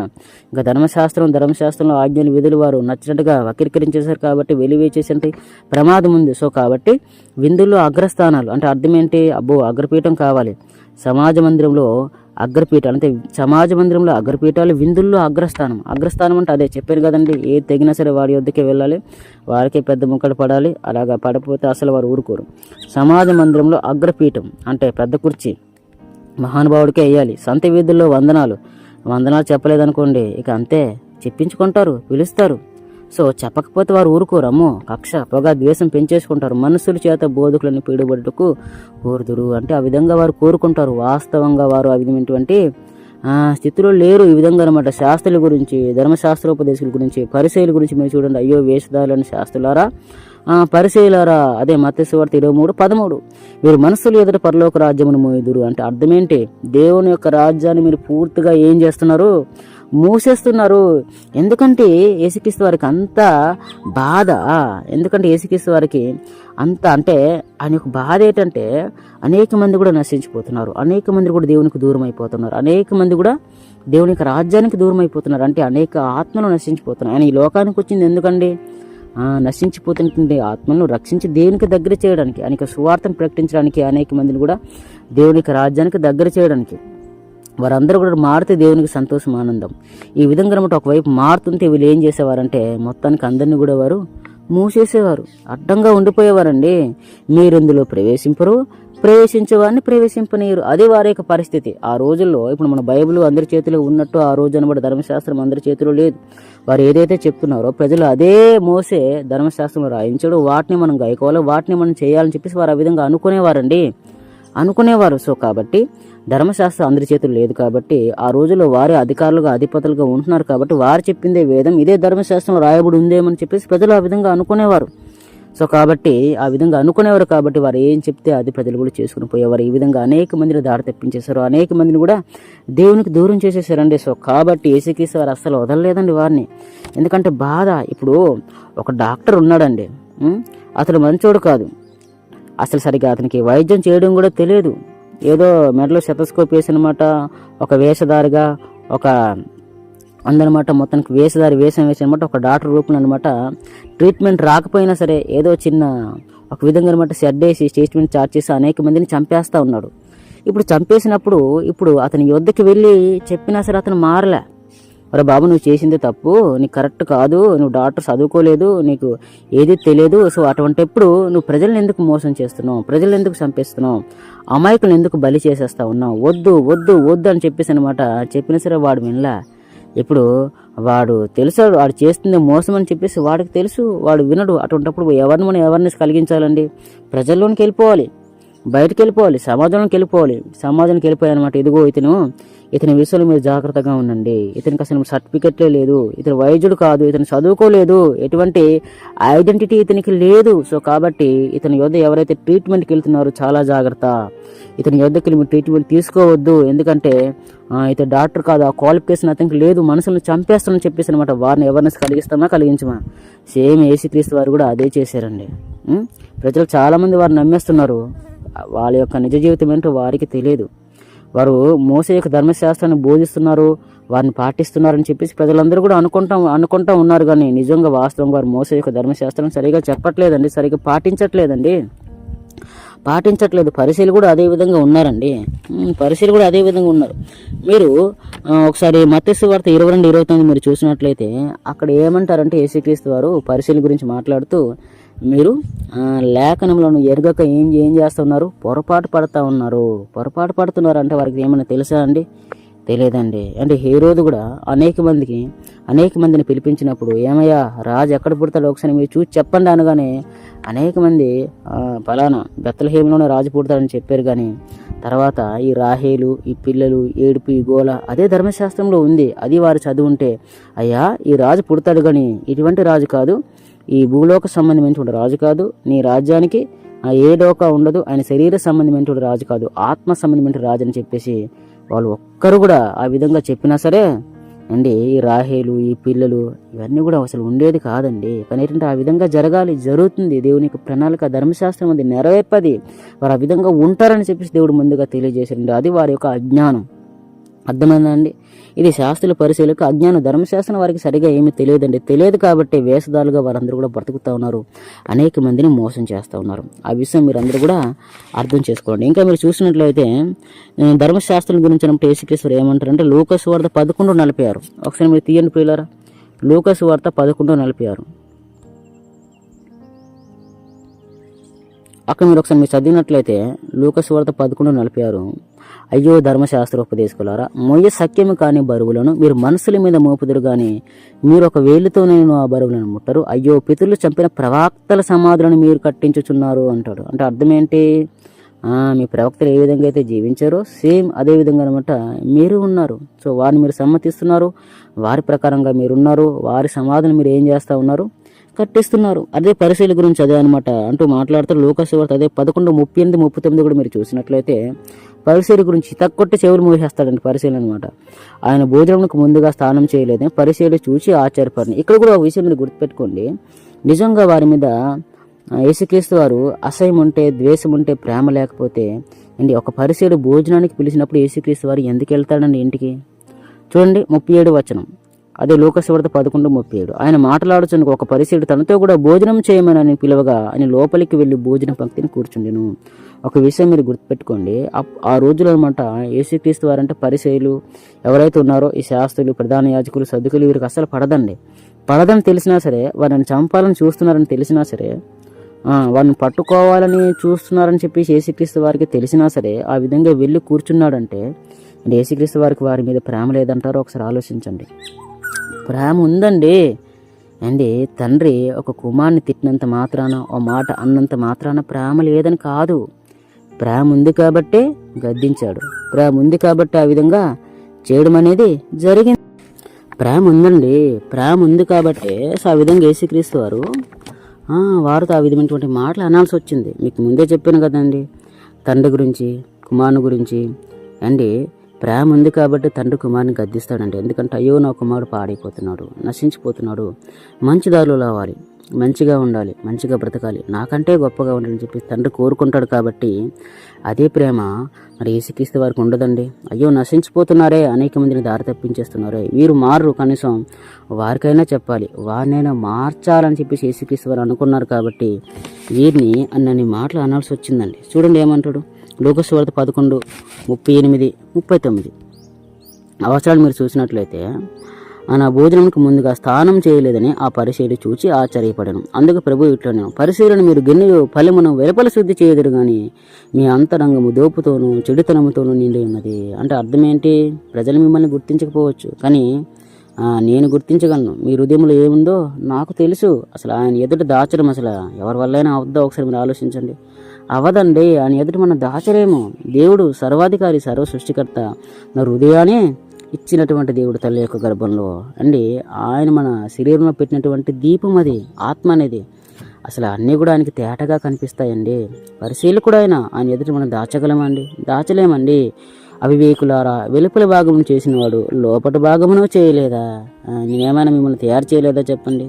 ఇంకా ధర్మశాస్త్రంలో ఆజ్ఞలు విధులు వారు నచ్చినట్టుగా వక్రీకరించేశారు కాబట్టి వెలివేసేసే ప్రమాదం ఉంది. సో కాబట్టి విందుల్లో అగ్రస్థానాలు అంటే అర్థం ఏంటి? అబ్బో అగ్రపీఠం కావాలి. సమాజ మందిరంలో అగ్రపీఠాలు అంటే సమాజ మందిరంలో అగ్రపీఠాలు, విందుల్లో అగ్రస్థానం అంటే అదే చెప్పారు కదండి. ఏది తెగినా సరే వారి వద్దకే వెళ్ళాలి, వారికే పెద్ద ముక్కలు పడాలి. అలాగా పడకపోతే అసలు వారు ఊరుకోరు. సమాజ మందిరంలో అగ్రపీఠం అంటే పెద్ద కుర్చీ మహానుభావుడికే వేయాలి. సంత వీధుల్లో వందనాలు చెప్పలేదనుకోండి ఇక అంతే, చెప్పించుకుంటారు, పిలుస్తారు. సో చెప్పకపోతే వారు ఊరుకోరు. అమ్మో కక్ష పొగ ద్వేషం పెంచేసుకుంటారు. మనుషుల చేత బోధకులను పీడుబడుటకు కోరుదురు అంటే ఆ విధంగా వారు కోరుకుంటారు. వాస్తవంగా వారు ఆ విధమైనటువంటి స్థితిలో లేరు. ఈ విధంగా అనమాట శాస్త్రుల గురించి, ధర్మశాస్త్రోపదేశుల గురించి, పరిసయ్యుల గురించి మీరు చూడండి. అయ్యో వేషధారులని శాస్త్రులారా, పరిసయ్యులారా, అదే మత్తయి 23:13 వీరు మనస్సులు ఎదుట పరలోక రాజ్యమును మోయుదురు అంటే అర్థమేంటి? దేవుని యొక్క రాజ్యాన్ని మీరు పూర్తిగా ఏం చేస్తున్నారు? మూసేస్తున్నారు. ఎందుకంటే యేసుక్రీస్తు వారికి అంత బాధ, ఎందుకంటే యేసుక్రీస్తు వారికి అంత అంటే ఆయన యొక్క బాధ ఏంటంటే అనేక మంది కూడా నశించిపోతున్నారు, అనేక మంది కూడా దేవునికి దూరం అయిపోతున్నారు, అనేక మంది కూడా దేవుని యొక్క రాజ్యానికి దూరం అయిపోతున్నారు. అంటే అనేక ఆత్మలు నశించిపోతున్నారు. ఆయన ఈ లోకానికి వచ్చింది ఎందుకండి? నశించిపోతుంటే ఆత్మలను రక్షించి దేవునికి దగ్గర చేయడానికి, అనేక సువార్తను ప్రకటించడానికి, అనేక మందిని కూడా దేవునికి రాజ్యానికి దగ్గర చేయడానికి. వారందరూ కూడా మారితే దేవునికి సంతోషం, ఆనందం. ఈ విధంగా అనమాట ఒకవైపు మారుతుంటే వీళ్ళు ఏం చేసేవారంటే మొత్తానికి అందరినీ కూడా వారు మూసేసేవారు, అడ్డంగా ఉండిపోయేవారండి. మీరు ఇందులో ప్రవేశించేవారిని ప్రవేశింపనీయరు. అది వారి యొక్క పరిస్థితి ఆ రోజుల్లో. ఇప్పుడు మన బైబిల్ అందరి చేతిలో ఉన్నట్టు ఆ రోజు అనమాట ధర్మశాస్త్రం అందరి చేతిలో లేదు. వారు ఏదైతే చెప్తున్నారో ప్రజలు అదే మోసే ధర్మశాస్త్రం రాయించడు, వాటిని మనం గాయకోవాలి, వాటిని మనం చేయాలని చెప్పేసి వారు ఆ విధంగా అనుకునేవారు. సో కాబట్టి ధర్మశాస్త్రం అందరి చేతులు లేదు కాబట్టి ఆ రోజుల్లో వారే అధికారులుగా అధిపతులుగా ఉంటున్నారు కాబట్టి వారు చెప్పిందే వేదం, ఇదే ధర్మశాస్త్రం రాయబడి ఉందేమని చెప్పేసి ప్రజలు ఆ విధంగా అనుకునేవారు. సో కాబట్టి ఆ విధంగా అనుకునేవారు కాబట్టి వారు ఏం చెప్తే అది ప్రజలు కూడా చేసుకుని పోయేవారు. ఈ విధంగా అనేక మందిని దారి తెప్పించేశారు, అనేక మందిని కూడా దేవునికి దూరం చేసేసారండి. సో కాబట్టి యేసుక్రీస్తు వారు అస్సలు వదలలేదండి వారిని. ఎందుకంటే బాధ. ఇప్పుడు ఒక డాక్టర్ ఉన్నాడండి, అతడు మంచోడు కాదు, అసలు సరిగా అతనికి వైద్యం చేయడం కూడా తెలియదు. ఏదో మెడలో స్టెతస్కోప్ వేసి అనమాట ఒక వేషధారిగా ఒక అందనమాట మొత్తానికి వేషం వేసి అనమాట ఒక డాక్టర్ రూపంలో అనమాట ట్రీట్మెంట్ రాకపోయినా సరే ఏదో చిన్న ఒక విధంగా అనమాట షెడ్ వేసి స్టేట్మెంట్ చార్జ్ చేసి అనేక మందిని చంపేస్తూ ఉన్నాడు. ఇప్పుడు చంపేసినప్పుడు ఇప్పుడు అతని యొద్దకి వెళ్ళి చెప్పినా సరే అతను మారలే. మరి బాబు నువ్వు చేసింది తప్పు, నీకు కరెక్ట్ కాదు, నువ్వు డాక్టర్ చదువుకోలేదు, నీకు ఏది తెలియదు. సో అటువంటిప్పుడు నువ్వు ప్రజలను ఎందుకు మోసం చేస్తున్నావు, ప్రజలను ఎందుకు చంపేస్తున్నావు, అమాయకులను ఎందుకు బలి చేసేస్తా ఉన్నావు, వద్దు వద్దు వద్దు అని చెప్పేసి అనమాట చెప్పినా సరే వాడు వినలా. ఇప్పుడు వాడు తెలుసు వాడు చేస్తుంది మోసం అని చెప్పేసి వాడికి తెలుసు, వాడు వినడు. అటువంటిప్పుడు ఎవరిని మనం అవేర్నెస్ కలిగించాలండి? ప్రజల్లోనికి వెళ్ళిపోవాలి, బయటకు వెళ్ళిపోవాలి, సమాజంలోకి వెళ్ళిపోవాలి. సమాజానికి వెళ్ళిపోయానమాట, ఇదిగో ఇతని విషయంలో మీరు జాగ్రత్తగా ఉండండి, ఇతనికి అసలు సర్టిఫికెట్లే లేదు, ఇతను వైద్యుడు కాదు, ఇతను చదువుకోలేదు, ఎటువంటి ఐడెంటిటీ ఇతనికి లేదు. సో కాబట్టి ఇతని యొద్ద ఎవరైతే ట్రీట్మెంట్కి వెళ్తున్నారో చాలా జాగ్రత్త, ఇతని యొద్దకి మీరు ట్రీట్మెంట్ తీసుకోవద్దు, ఎందుకంటే ఇతను డాక్టర్ కాదు, ఆ క్వాలిఫికేషన్ అతనికి లేదు, మనుషులను చంపేస్తామని చెప్పేసి అనమాట. వారిని అవేర్నెస్ కలిగించమా? సేమ్ యేసుక్రీస్తు వారు కూడా అదే చేశారండి. ప్రజలు చాలామంది వారిని నమ్మేస్తున్నారు, వాళ్ళ యొక్క నిజ జీవితం ఏంటో వారికి తెలియదు. వారు మోసే యొక్క ధర్మశాస్త్రాన్ని బోధిస్తున్నారు, వారిని పాటిస్తున్నారని చెప్పేసి ప్రజలందరూ కూడా అనుకుంటా ఉన్నారు. కానీ నిజంగా వాస్తవంగా వారు మోసే యొక్క ధర్మశాస్త్రాన్ని సరిగా చెప్పట్లేదండి, సరిగా పాటించట్లేదు. పరిశీలు కూడా అదే విధంగా ఉన్నారండి, పరిశీలు కూడా అదే విధంగా ఉన్నారు. మీరు ఒకసారి మత్తయి సువార్త 22:29 మీరు చూసినట్లయితే అక్కడ ఏమంటారంటే యేసుక్రీస్తు వారు పరిశీలి గురించి మాట్లాడుతూ, మీరు లేఖనంలోను ఎరగక ఏం చేస్తున్నారు? పొరపాటు పడుతున్నారు అంటే వారికి ఏమైనా తెలుసా అండి? తెలియదండి. అంటే హేరోదు కూడా అనేక మందిని పిలిపించినప్పుడు, ఏమయ్యా రాజు ఎక్కడ పుడతాడో ఒకసారి మీరు చూసి చెప్పండి అనగానే అనేక మంది ఫలానా బెత్లెహేములోనే రాజు పుడతాడని చెప్పారు. కానీ తర్వాత ఈ రాహేలు, ఈ పిల్లలు, ఏడుపు, ఈ గోల అదే ధర్మశాస్త్రంలో ఉంది. అది వారు చదువుంటే, అయ్యా ఈ రాజు పుడతాడు కానీ ఇటువంటి రాజు కాదు, ఈ భూలోక సంబంధమైన రాజు కాదు, నీ రాజ్యానికి ఏ డోకా ఉండదు, ఆయన శరీర సంబంధమైన రాజు కాదు, ఆత్మ సంబంధమైన రాజు అని చెప్పేసి వాళ్ళు ఒక్కరు కూడా ఆ విధంగా చెప్పినా సరే అండి, ఈ రాహేలు, ఈ పిల్లలు ఇవన్నీ కూడా అసలు ఉండేది కాదండి. కానీ ఏంటంటే ఆ విధంగా జరుగుతుంది. దేవుని యొక్క ప్రణాళిక, ధర్మశాస్త్రం అది నెరవేర్పది. వారు ఆ విధంగా ఉంటారని చెప్పేసి దేవుడు ముందుగా తెలియజేశారండి. అది వారి యొక్క అజ్ఞానం. అర్థమైందండి? ఇది శాస్త్రుల పరిశీలకు అజ్ఞానం. ధర్మశాస్త్రం వారికి సరిగా ఏమీ తెలియదు కాబట్టి వేషధాలుగా వారందరూ కూడా బ్రతుకుతూ ఉన్నారు, అనేక మందిని మోసం చేస్తూ ఉన్నారు. ఆ విషయం మీరు అందరూ కూడా అర్థం చేసుకోండి. ఇంకా మీరు చూసినట్లయితే ధర్మశాస్త్రం గురించి అన్నప్పుడు యేసుక్రీస్తు ఏమంటారంటే లూకాసు వార్త 11:46 ఒకసారి మీరు తీయండి ప్రియులారా. లూకాసు వార్త 11:46 అక్కడ మీరు ఒకసారి మీరు చదివినట్లయితే లూకాసు వార్త 11:46, అయ్యో ధర్మశాస్త్రోపదేశకులారా, మొయ్య సఖ్యము కాని బరువులను మీరు మనసుల మీద మోపుదురు గాని మీరు ఒక వేలుతో నేను ఆ బరువులను ముట్టరు. అయ్యో పితరులు చంపిన ప్రవక్తల సమాధులను మీరు కట్టించుచున్నారు అంటాడు. అంటే అర్థం ఏంటి? మీ ప్రవక్తలు ఏ విధంగా అయితే జీవించారో సేమ్ అదే విధంగా అనమాట మీరు ఉన్నారు. సో వారిని మీరు సమ్మతిస్తున్నారు, వారి ప్రకారంగా మీరున్నారు, వారి సమాధులు మీరు ఏం చేస్తూ ఉన్నారు? కట్టిస్తున్నారు. అదే పరిశీలి గురించి అదే అనమాట అంటూ మాట్లాడుతారు. లూకాసు వార్త అదే 11:38-39 కూడా మీరు చూసినట్లయితే పరిశీలి గురించి తక్కొట్టి చెవులు మూసేస్తాడండి పరిశీలి అనమాట. ఆయన భోజనంకు ముందుగా స్నానం చేయలేదని పరిశీలి చూసి ఆశ్చర్యపడిన. ఇక్కడ కూడా ఒక విషయం మీరు గుర్తుపెట్టుకోండి, నిజంగా వారి మీద యేసుక్రీస్తు వారు అసహ్యం ఉంటే, ద్వేషం ఉంటే, ప్రేమ లేకపోతే అండి ఒక పరిశీలి భోజనానికి పిలిచినప్పుడు యేసుక్రీస్తు వారు ఎందుకు వెళ్తాడండి ఇంటికి? చూడండి 37 వచనం, అదే లూకాసు వార్త 11:37 ఆయన మాట్లాడుచున్న ఒక పరిశీలి తనతో కూడా భోజనం చేయమని అని పిలవగా ఆయన లోపలికి వెళ్ళి భోజన పంక్తిని కూర్చుండెను. ఒక విషయం మీరు గుర్తుపెట్టుకోండి, ఆ రోజులు అనమాట యేసుక్రీస్తు వారంటే పరిసయ్యులు ఎవరైతే ఉన్నారో ఈ శాస్త్రులు, ప్రధాన యాజకులు, సద్దుకులు వీరికి అసలు పడదని తెలిసినా సరే, వారిని చంపాలని చూస్తున్నారని తెలిసినా సరే, వారిని పట్టుకోవాలని చూస్తున్నారని చెప్పి యేసుక్రీస్తు వారికి తెలిసినా సరే ఆ విధంగా వెళ్ళి కూర్చున్నాడంటే యేసుక్రీస్తు వారికి వారి మీద ప్రేమ లేదంటారో ఒకసారి ఆలోచించండి. ప్రేమ ఉందండి అండి. తండ్రి ఒక కుమారుని తిట్టినంత మాత్రాన, ఓ మాట అన్నంత మాత్రాన ప్రేమ లేదని కాదు. ప్రేమ ఉంది కాబట్టే గద్దించాడు, ప్రేమ ఉంది కాబట్టి ఆ విధంగా చేయడం అనేది జరిగింది. ప్రేమ ఉందండి, ప్రేమ ఉంది కాబట్టి ఆ విధంగా యేసుక్రీస్తు వారితో ఆ విధమైనటువంటి మాటలు అనాల్సి వచ్చింది. మీకు ముందే చెప్పాను కదండి తండ్రి గురించి, కుమారుని గురించి అండి. ప్రేమ ఉంది కాబట్టి తండ్రి కుమారుని గద్దిస్తాడండి. ఎందుకంటే అయ్యో నా కుమారుడు పాడైపోతున్నాడు, నశించిపోతున్నాడు, మంచి దారిలో రావాలి, మంచిగా ఉండాలి, మంచిగా బ్రతకాలి, నాకంటే గొప్పగా ఉండాలని చెప్పి తండ్రి కోరుకుంటాడు. కాబట్టి అదే ప్రేమ మరి యేసుక్రీస్తు వారికి ఉండదండి. అయ్యో నశించిపోతున్నారే, అనేక మందిని దారి తప్పించేస్తున్నారే, వీరు మారు, కనీసం వారికైనా చెప్పాలి, వారినైనా మార్చాలని చెప్పేసి యేసుక్రీస్తు వారు అనుకున్నారు. కాబట్టి వీరిని అన్నన్ని మాటలు అనాల్సి వచ్చిందండి. చూడండి ఏమంటాడు లూకాసు వార్త 11:38-39 అవసరాలు మీరు చూసినట్లయితే, నా భోజనంకు ముందుగా స్నానం చేయలేదని ఆ పరిశీలి చూచి ఆశ్చర్యపడను. అందుకు ప్రభు ఇట్లను, పరిశీలను మీరు గిన్నెలు ఫలమును వెలుపల శుద్ధి చేయదురు కానీ మీ అంతరంగము దోపుతోనూ చెడుతనముతోనూ నిండి ఉన్నది. అంటే అర్థం ఏంటి? ప్రజలు మిమ్మల్ని గుర్తించకపోవచ్చు, కానీ నేను గుర్తించగలను. మీ హృదయంలో ఏముందో నాకు తెలుసు. అసలు ఆయన ఎదుట దాచడం అసలు ఎవరి వల్లైనా అవుద్దో ఒకసారి మీరు ఆలోచించండి. అవ్వదండి. ఆయన ఎదుట మనం దాచలేము. దేవుడు సర్వాధికారి, సర్వ సృష్టికర్త. నా హృదయాన్ని ఇచ్చినటువంటి దేవుడు తల్లి యొక్క గర్భంలో అండి. ఆయన మన శరీరంలో పెట్టినటువంటి దీపం, అది ఆత్మ అనేది. అసలు అన్నీ కూడా ఆయనకి తేటగా కనిపిస్తాయండి. పరిశీలి కూడా ఆయన ఎదుట మనం దాచగలమండి? దాచలేమండి. అవివేకులారా, వెలుపల భాగమును చేసినవాడు లోపటి భాగమును చేయలేదా? నేనేమైనా మిమ్మల్ని తయారు చేయలేదా చెప్పండి?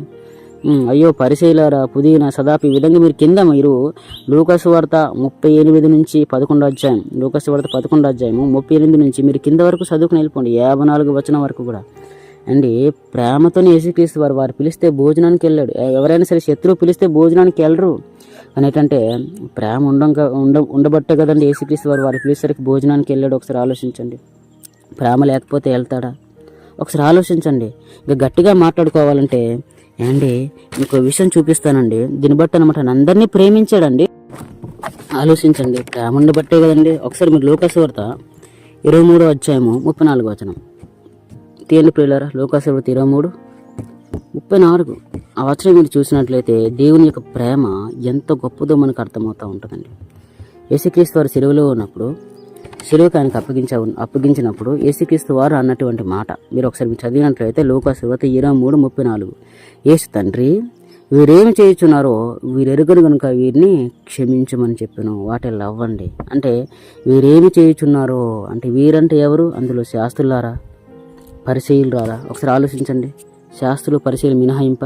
అయ్యో పరిశీలారా, పుదీనా, సదాపి ఈ విధంగా మీరు లూకాసు వార్త 38 నుంచి 11 అధ్యాయం, లూకాసు వార్త 11 అధ్యాయము 38 నుంచి మీరు కింద వరకు చదువుకుని వెళ్ళిపోండి. 54 వచనం వరకు కూడా అండి. ప్రేమతోనే యేసుక్రీస్తు వారు పిలిస్తే భోజనానికి వెళ్ళాడు. ఎవరైనా సరే శత్రువు పిలిస్తే భోజనానికి వెళ్ళరు. కానీ ఏంటంటే ప్రేమ ఉండబట్టే కదండి యేసుక్రీస్తు వారు పిలిచేసరికి భోజనానికి వెళ్ళాడు. ఒకసారి ఆలోచించండి. ప్రేమ లేకపోతే వెళ్తాడా? ఒకసారి ఆలోచించండి. ఇంకా గట్టిగా మాట్లాడుకోవాలంటే అండి మీకు విషయం చూపిస్తానండి. దీన్ని బట్టి అనమాట అందరినీ ప్రేమించాడండి. ఆలోచించండి. ప్రేమ ఉండబట్టే కదండి. ఒకసారి మీరు లూకాసు వార్త 23 అధ్యాయము 34 వచనం తీయండి ప్రియులారా. లూకాసు వార్త 23:34 ఆ వచనం మీరు చూసినట్లయితే దేవుని యొక్క ప్రేమ ఎంత గొప్పదో మనకు అర్థమవుతూ ఉంటుందండి. యేసుక్రీస్తు వారు సిలువలో ఉన్నప్పుడు, సిలువకు ఆయనకు అప్పగించినప్పుడు యేసుక్రీస్తు వారు అన్నటువంటి మాట మీరు ఒకసారి చదివినట్లయితే లూకాసు వార్త 23:34 యేసు తండ్రి, వీరేమి చేయుచున్నారో వీరెరుగరు కనుక వీరిని క్షమించమని చెప్పాను. వాటిల్లో అవ్వండి అంటే వీరేమి చేయుచున్నారో అంటే వీరంటే ఎవరు? అందులో శాస్త్రులారా, పరిచయులారా? ఒకసారి ఆలోచించండి. శాస్త్రులు పరిచయులు మినహాయింప?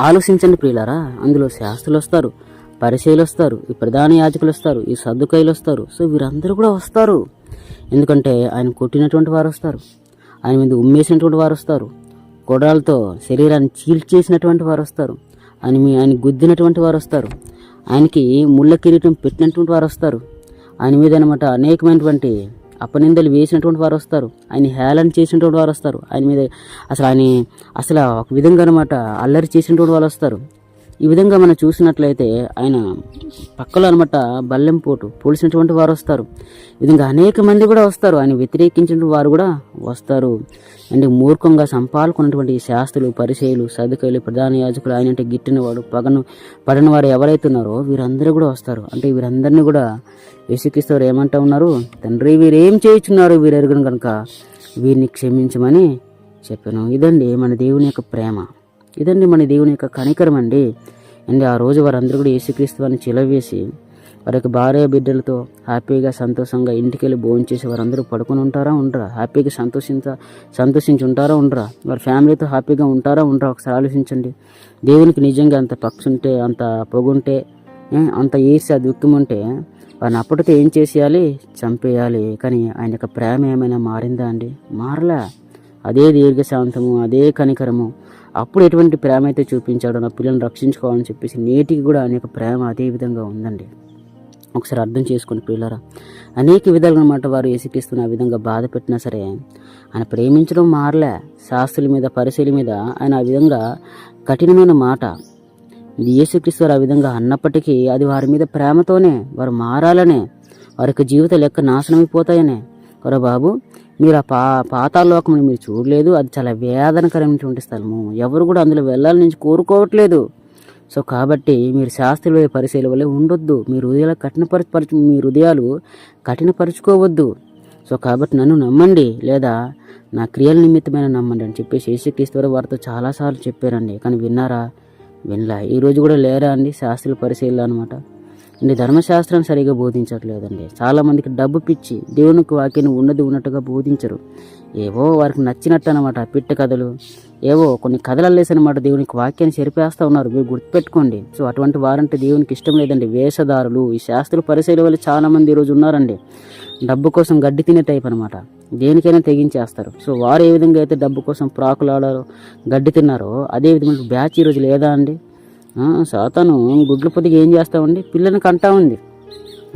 ఆలోచించండి ప్రియులారా. అందులో శాస్త్రులు వస్తారు, పరిచయులు వస్తారు, ఈ ప్రధాన యాజకులు వస్తారు, ఈ సద్దుకైలు వస్తారు. సో వీరందరూ కూడా వస్తారు. ఎందుకంటే ఆయన కొట్టినటువంటి వారు వస్తారు, ఆయన మీద ఉమ్మేసినటువంటి వారు వస్తారు, కొడాలతో శరీరాన్ని చీల్చేసినటువంటి వారు వస్తారు, ఆయన గుద్దినటువంటి వారు వస్తారు, ఆయనకి ముళ్ళ కిరీటం పెట్టినటువంటి వారు వస్తారు, ఆయన మీద అనమాట అనేకమైనటువంటి అపనిందలు వేసినటువంటి వారు వస్తారు, ఆయన హేళన చేసినటువంటి వారు వస్తారు, ఆయన మీద అసలు ఒక విధంగా అనమాట అల్లరి చేసినటువంటి వాళ్ళు వస్తారు. ఈ విధంగా మనం చూసినట్లయితే ఆయన పక్కలో అనమాట బల్లెం పోటు పోల్చినటువంటి వారు వస్తారు. ఈ విధంగా అనేక మంది కూడా వస్తారు. ఆయన వ్యతిరేకించిన వారు కూడా వస్తారు. అంటే మూర్ఖంగా సంపాలుకున్నటువంటి శాస్త్రులు, పరిచయులు, సదుకైలు, ప్రధాన యాజకులు, ఆయన అంటే గిట్టినవాడు, పడని వారు ఎవరైతే ఉన్నారో వీరందరూ కూడా వస్తారు. అంటే వీరందరినీ కూడా యేసుక్రీస్తు వారు ఏమంటా ఉన్నారు? తండ్రి, వీరేం చేయుచున్నారు వీరెరుగను కనుక వీరిని క్షమించమని చెప్పాను. ఇదండి మన దేవుని యొక్క ప్రేమ, ఇదండి మన దేవుని యొక్క కనికరం అండి. ఆ రోజు వారందరూ కూడా యేసుక్రీస్తు వారిని చిలవేసి వారి యొక్క భార్య బిడ్డలతో హ్యాపీగా సంతోషంగా ఇంటికి వెళ్ళి భోజనం చేసి వారందరూ పడుకొని ఉంటారా ఉండరా? హ్యాపీగా సంతోషించి ఉంటారా ఉండరా? వారి ఫ్యామిలీతో హ్యాపీగా ఉంటారా ఉండరా? ఒకసారి ఆలోచించండి. దేవునికి నిజంగా అంత పక్షి ఉంటే, అంత పొగుంటే, అంత ఈర్ష్య దుఃఖం ఉంటే వారిని అప్పటితో ఏం చేసేయాలి? చంపేయాలి. కానీ ఆయన యొక్క ప్రేమ ఏమైనా మారిందా అండి? మారలే. అదే దీర్ఘశాంతము, అదే కనికరము. అప్పుడు ఎటువంటి ప్రేమ అయితే చూపించాడో నా పిల్లల్ని రక్షించుకోవాలని చెప్పేసి నేటికి కూడా అనేక ప్రేమ అదే విధంగా ఉందండి. ఒకసారి అర్థం చేసుకుని పిల్లరా, అనేక విధాలుగా అన్నమాట వారు యేసుక్రీస్తుని ఆ విధంగా బాధ పెట్టినా సరే ఆయన ప్రేమించడం మారలే. శాస్త్రుల మీద, పరిశీలి మీద ఆయన ఆ విధంగా కఠినమైన మాట యేసుక్రీస్తు వారు ఆ విధంగా అన్నప్పటికీ అది వారి మీద ప్రేమతోనే, వారు మారాలనే, వారి యొక్క జీవిత లెక్క నాశనమైపోతాయనే. కొర బాబు, మీరు ఆ పాతాళలోకముని మీరు చూడలేదు. అది చాలా వేదనకరమైనటువంటి స్థలము. ఎవరు కూడా అందులో వెళ్ళాలని నుంచి కోరుకోవట్లేదు. సో కాబట్టి మీరు శాస్త్రుల పరిశీలన వల్ల ఉండొద్దు. మీ హృదయాలు కఠినపరుచుకోవద్దు. సో కాబట్టి నన్ను నమ్మండి, లేదా నా క్రియల నిమిత్తమైన నమ్మండి అని చెప్పేసి యేసుక్రీస్తు వారితో చాలాసార్లు చెప్పారండి. కానీ విన్నారా? వినలా. ఈరోజు కూడా లేరా అండి శాస్త్రుల పరిశీలన అనమాట. ధర్మశాస్త్రాన్ని సరిగా బోధించట్లేదండి. చాలామందికి డబ్బు పిచ్చి, దేవునికి వాక్యాన్ని ఉన్నట్టుగా బోధించరు. ఏవో వారికి నచ్చినట్టు అనమాట పిట్ట కథలు, ఏవో కొన్ని కథలు అల్లేసి అనమాట దేవునికి వాక్యాన్ని చెరిపేస్తూ ఉన్నారు. మీరు గుర్తుపెట్టుకోండి. సో అటువంటి వారంటే దేవునికి ఇష్టం లేదండి. వేషధారులు, ఈ శాస్త్రుల పరిశీలన వల్ల చాలామంది ఈరోజు ఉన్నారండి. డబ్బు కోసం గడ్డి తినే టైప్ అనమాట. దేనికైనా తెగించేస్తారు. సో వారు ఏ విధంగా అయితే డబ్బు కోసం ప్రాకులాడారో, గడ్డి తిన్నారో, అదే విధంగా బ్యాచ్ ఈరోజు లేదా అండి? సాతాను గుడ్ల పొద్దుగా ఏం చేస్తామండి? పిల్లని కంటా ఉంది.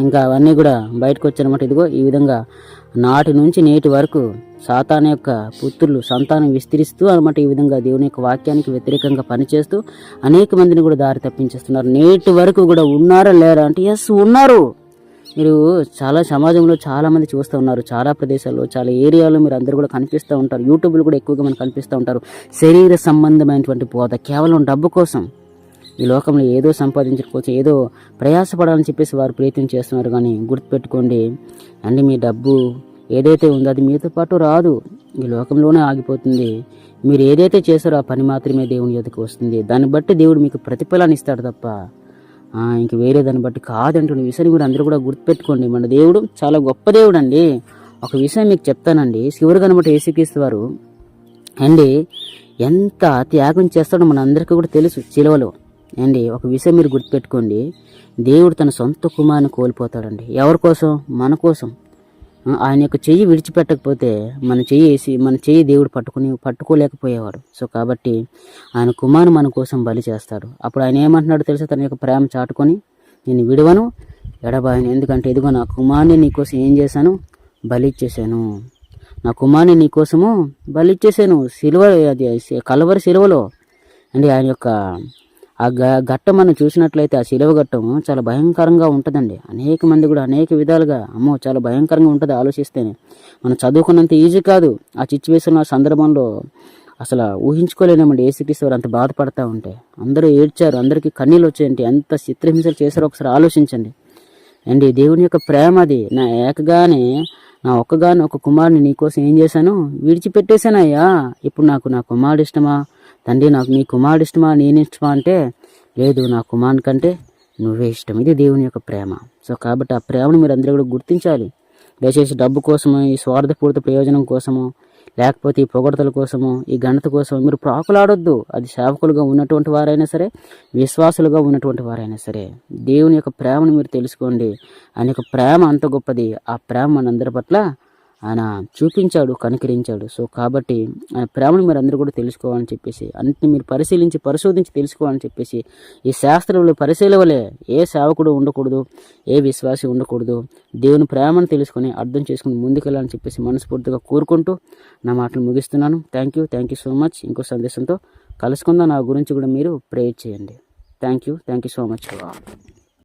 ఇంకా అవన్నీ కూడా బయటకు వచ్చారన్నమాట. ఇదిగో ఈ విధంగా నాటి నుంచి నేటి వరకు సాతాను యొక్క పుత్రులు సంతానం విస్తరిస్తూ అనమాట ఈ విధంగా దేవుని యొక్క వాక్యానికి వ్యతిరేకంగా పనిచేస్తూ అనేక మందిని కూడా దారి తప్పించేస్తున్నారు. నేటి వరకు కూడా ఉన్నారా లేరా అంటే ఎస్ ఉన్నారు. మీరు చాలా సమాజంలో చాలామంది చూస్తూ ఉన్నారు, చాలా ప్రదేశాల్లో, చాలా ఏరియాలో మీరు అందరూ కూడా కనిపిస్తూ ఉంటారు. యూట్యూబ్లో కూడా ఎక్కువగా మనకు కనిపిస్తూ ఉంటారు. శరీర సంబంధమైనటువంటి బోధ, కేవలం డబ్బు కోసం, ఈ లోకంలో ఏదో సంపాదించడం కోసం, ఏదో ప్రయాసపడాలని చెప్పేసి వారు ప్రయత్నం చేస్తున్నారు. కానీ గుర్తుపెట్టుకోండి అండి, మీ డబ్బు ఏదైతే ఉందో అది మీతో పాటు రాదు, ఈ లోకంలోనే ఆగిపోతుంది. మీరు ఏదైతే చేశారో ఆ పని మాత్రమే దేవుని యొద్దకు వస్తుంది. దాన్ని బట్టి దేవుడు మీకు ప్రతిఫలాన్ని ఇస్తాడు తప్ప ఇంక వేరే దాన్ని బట్టి కాదంటున్న విషయాన్ని కూడా అందరూ కూడా గుర్తుపెట్టుకోండి. మన దేవుడు చాలా గొప్ప దేవుడు అండి. ఒక విషయం మీకు చెప్తానండి, శివుడు కనబట్టి యేసుక్రీస్తు వారు అండి ఎంత త్యాగం చేస్తాడో మన అందరికీ కూడా తెలుసు శిలువలో అండి. ఒక విషయం మీరు గుర్తుపెట్టుకోండి, దేవుడు తన సొంత కుమారుని కోల్పోతాడండి. ఎవరి కోసం? మన కోసం. ఆయన యొక్క చెయ్యి విడిచిపెట్టకపోతే మన చెయ్యి దేవుడు పట్టుకోలేకపోయేవాడు. సో కాబట్టి ఆయన కుమారుని మన కోసం బలి చేస్తాడు. అప్పుడు ఆయన ఏమంటున్నాడు తెలుసా? తన యొక్క ప్రేమ చాటుకొని, నేను విడువను, ఎడబాయను. ఎందుకంటే ఇదిగో నా కుమారుని నీకోసం ఏం చేశాను? బలి ఇచ్చేసాను. నా కుమారుని నీకోసము బలి ఇచ్చేసాను. కలవరి సిలువలో అండి. ఆయన యొక్క ఆ ఘట్టం మనం చూసినట్లయితే ఆ శిలువ ఘట్టం చాలా భయంకరంగా ఉంటుందండి. అనేక మంది కూడా అనేక విధాలుగా అమ్మో చాలా భయంకరంగా ఉంటుంది. ఆలోచిస్తేనే మనం చదువుకున్నంత ఈజీ కాదు. ఆ సిచ్యువేషన్, ఆ సందర్భంలో అసలు ఊహించుకోలేమండి. యేసుక్రీస్తు వారు అంత బాధపడతా ఉంటే అందరూ ఏడ్చారు, అందరికీ కన్నీళ్ళు వచ్చాయండి. ఎంత చిత్రహింసలు చేశారో ఒకసారి ఆలోచించండి అండి. దేవుని యొక్క ప్రేమ అది. నా ఒక్కగాని ఒక కుమారుని నీకోసం ఏం చేశాను? విడిచిపెట్టేశానయ్యా. ఇప్పుడు నాకు నా కుమారుడు ఇష్టమా? తండ్రి నాకు నీ కుమారుడు ఇష్టమా, నేను ఇష్టమా అంటే లేదు, నా కుమారుని కంటే నువ్వే ఇష్టం. ఇది దేవుని యొక్క ప్రేమ. సో కాబట్టి ఆ ప్రేమను మీరు అందరూ కూడా గుర్తించాలి. దయచేసి డబ్బు కోసము, ఈ స్వార్థపూరిత ప్రయోజనం కోసము, లేకపోతే ఈ పొగడతల కోసము, ఈ ఘనత కోసం మీరు ప్రాకులాడొద్దు. అది సేవకులుగా ఉన్నటువంటి వారైనా సరే, విశ్వాసులుగా ఉన్నటువంటి వారైనా సరే, దేవుని యొక్క ప్రేమను మీరు తెలుసుకోండి. ఆయన యొక్క ప్రేమ అంత గొప్పది. ఆ ప్రేమ మనందరి పట్ల ఆయన చూపించాడు, కనికరించాడు. సో కాబట్టి ఆయన ప్రేమను మీరు అందరూ కూడా తెలుసుకోవాలని చెప్పేసి, అన్నింటినీ మీరు పరిశోధించి తెలుసుకోవాలని చెప్పేసి, ఈ శాస్త్రంలో పరిశీలవలే ఏ సేవకుడు ఉండకూడదు, ఏ విశ్వాసి ఉండకూడదు. దేవుని ప్రేమను తెలుసుకొని అర్థం చేసుకుని ముందుకెళ్ళాలని చెప్పేసి మనస్ఫూర్తిగా కోరుకుంటూ నా మాటలు ముగిస్తున్నాను. Thank you so much. ఇంకో సందేశంతో కలుసుకుందాం. నా గురించి కూడా మీరు ప్రేయర్ చేయండి. Thank you so much.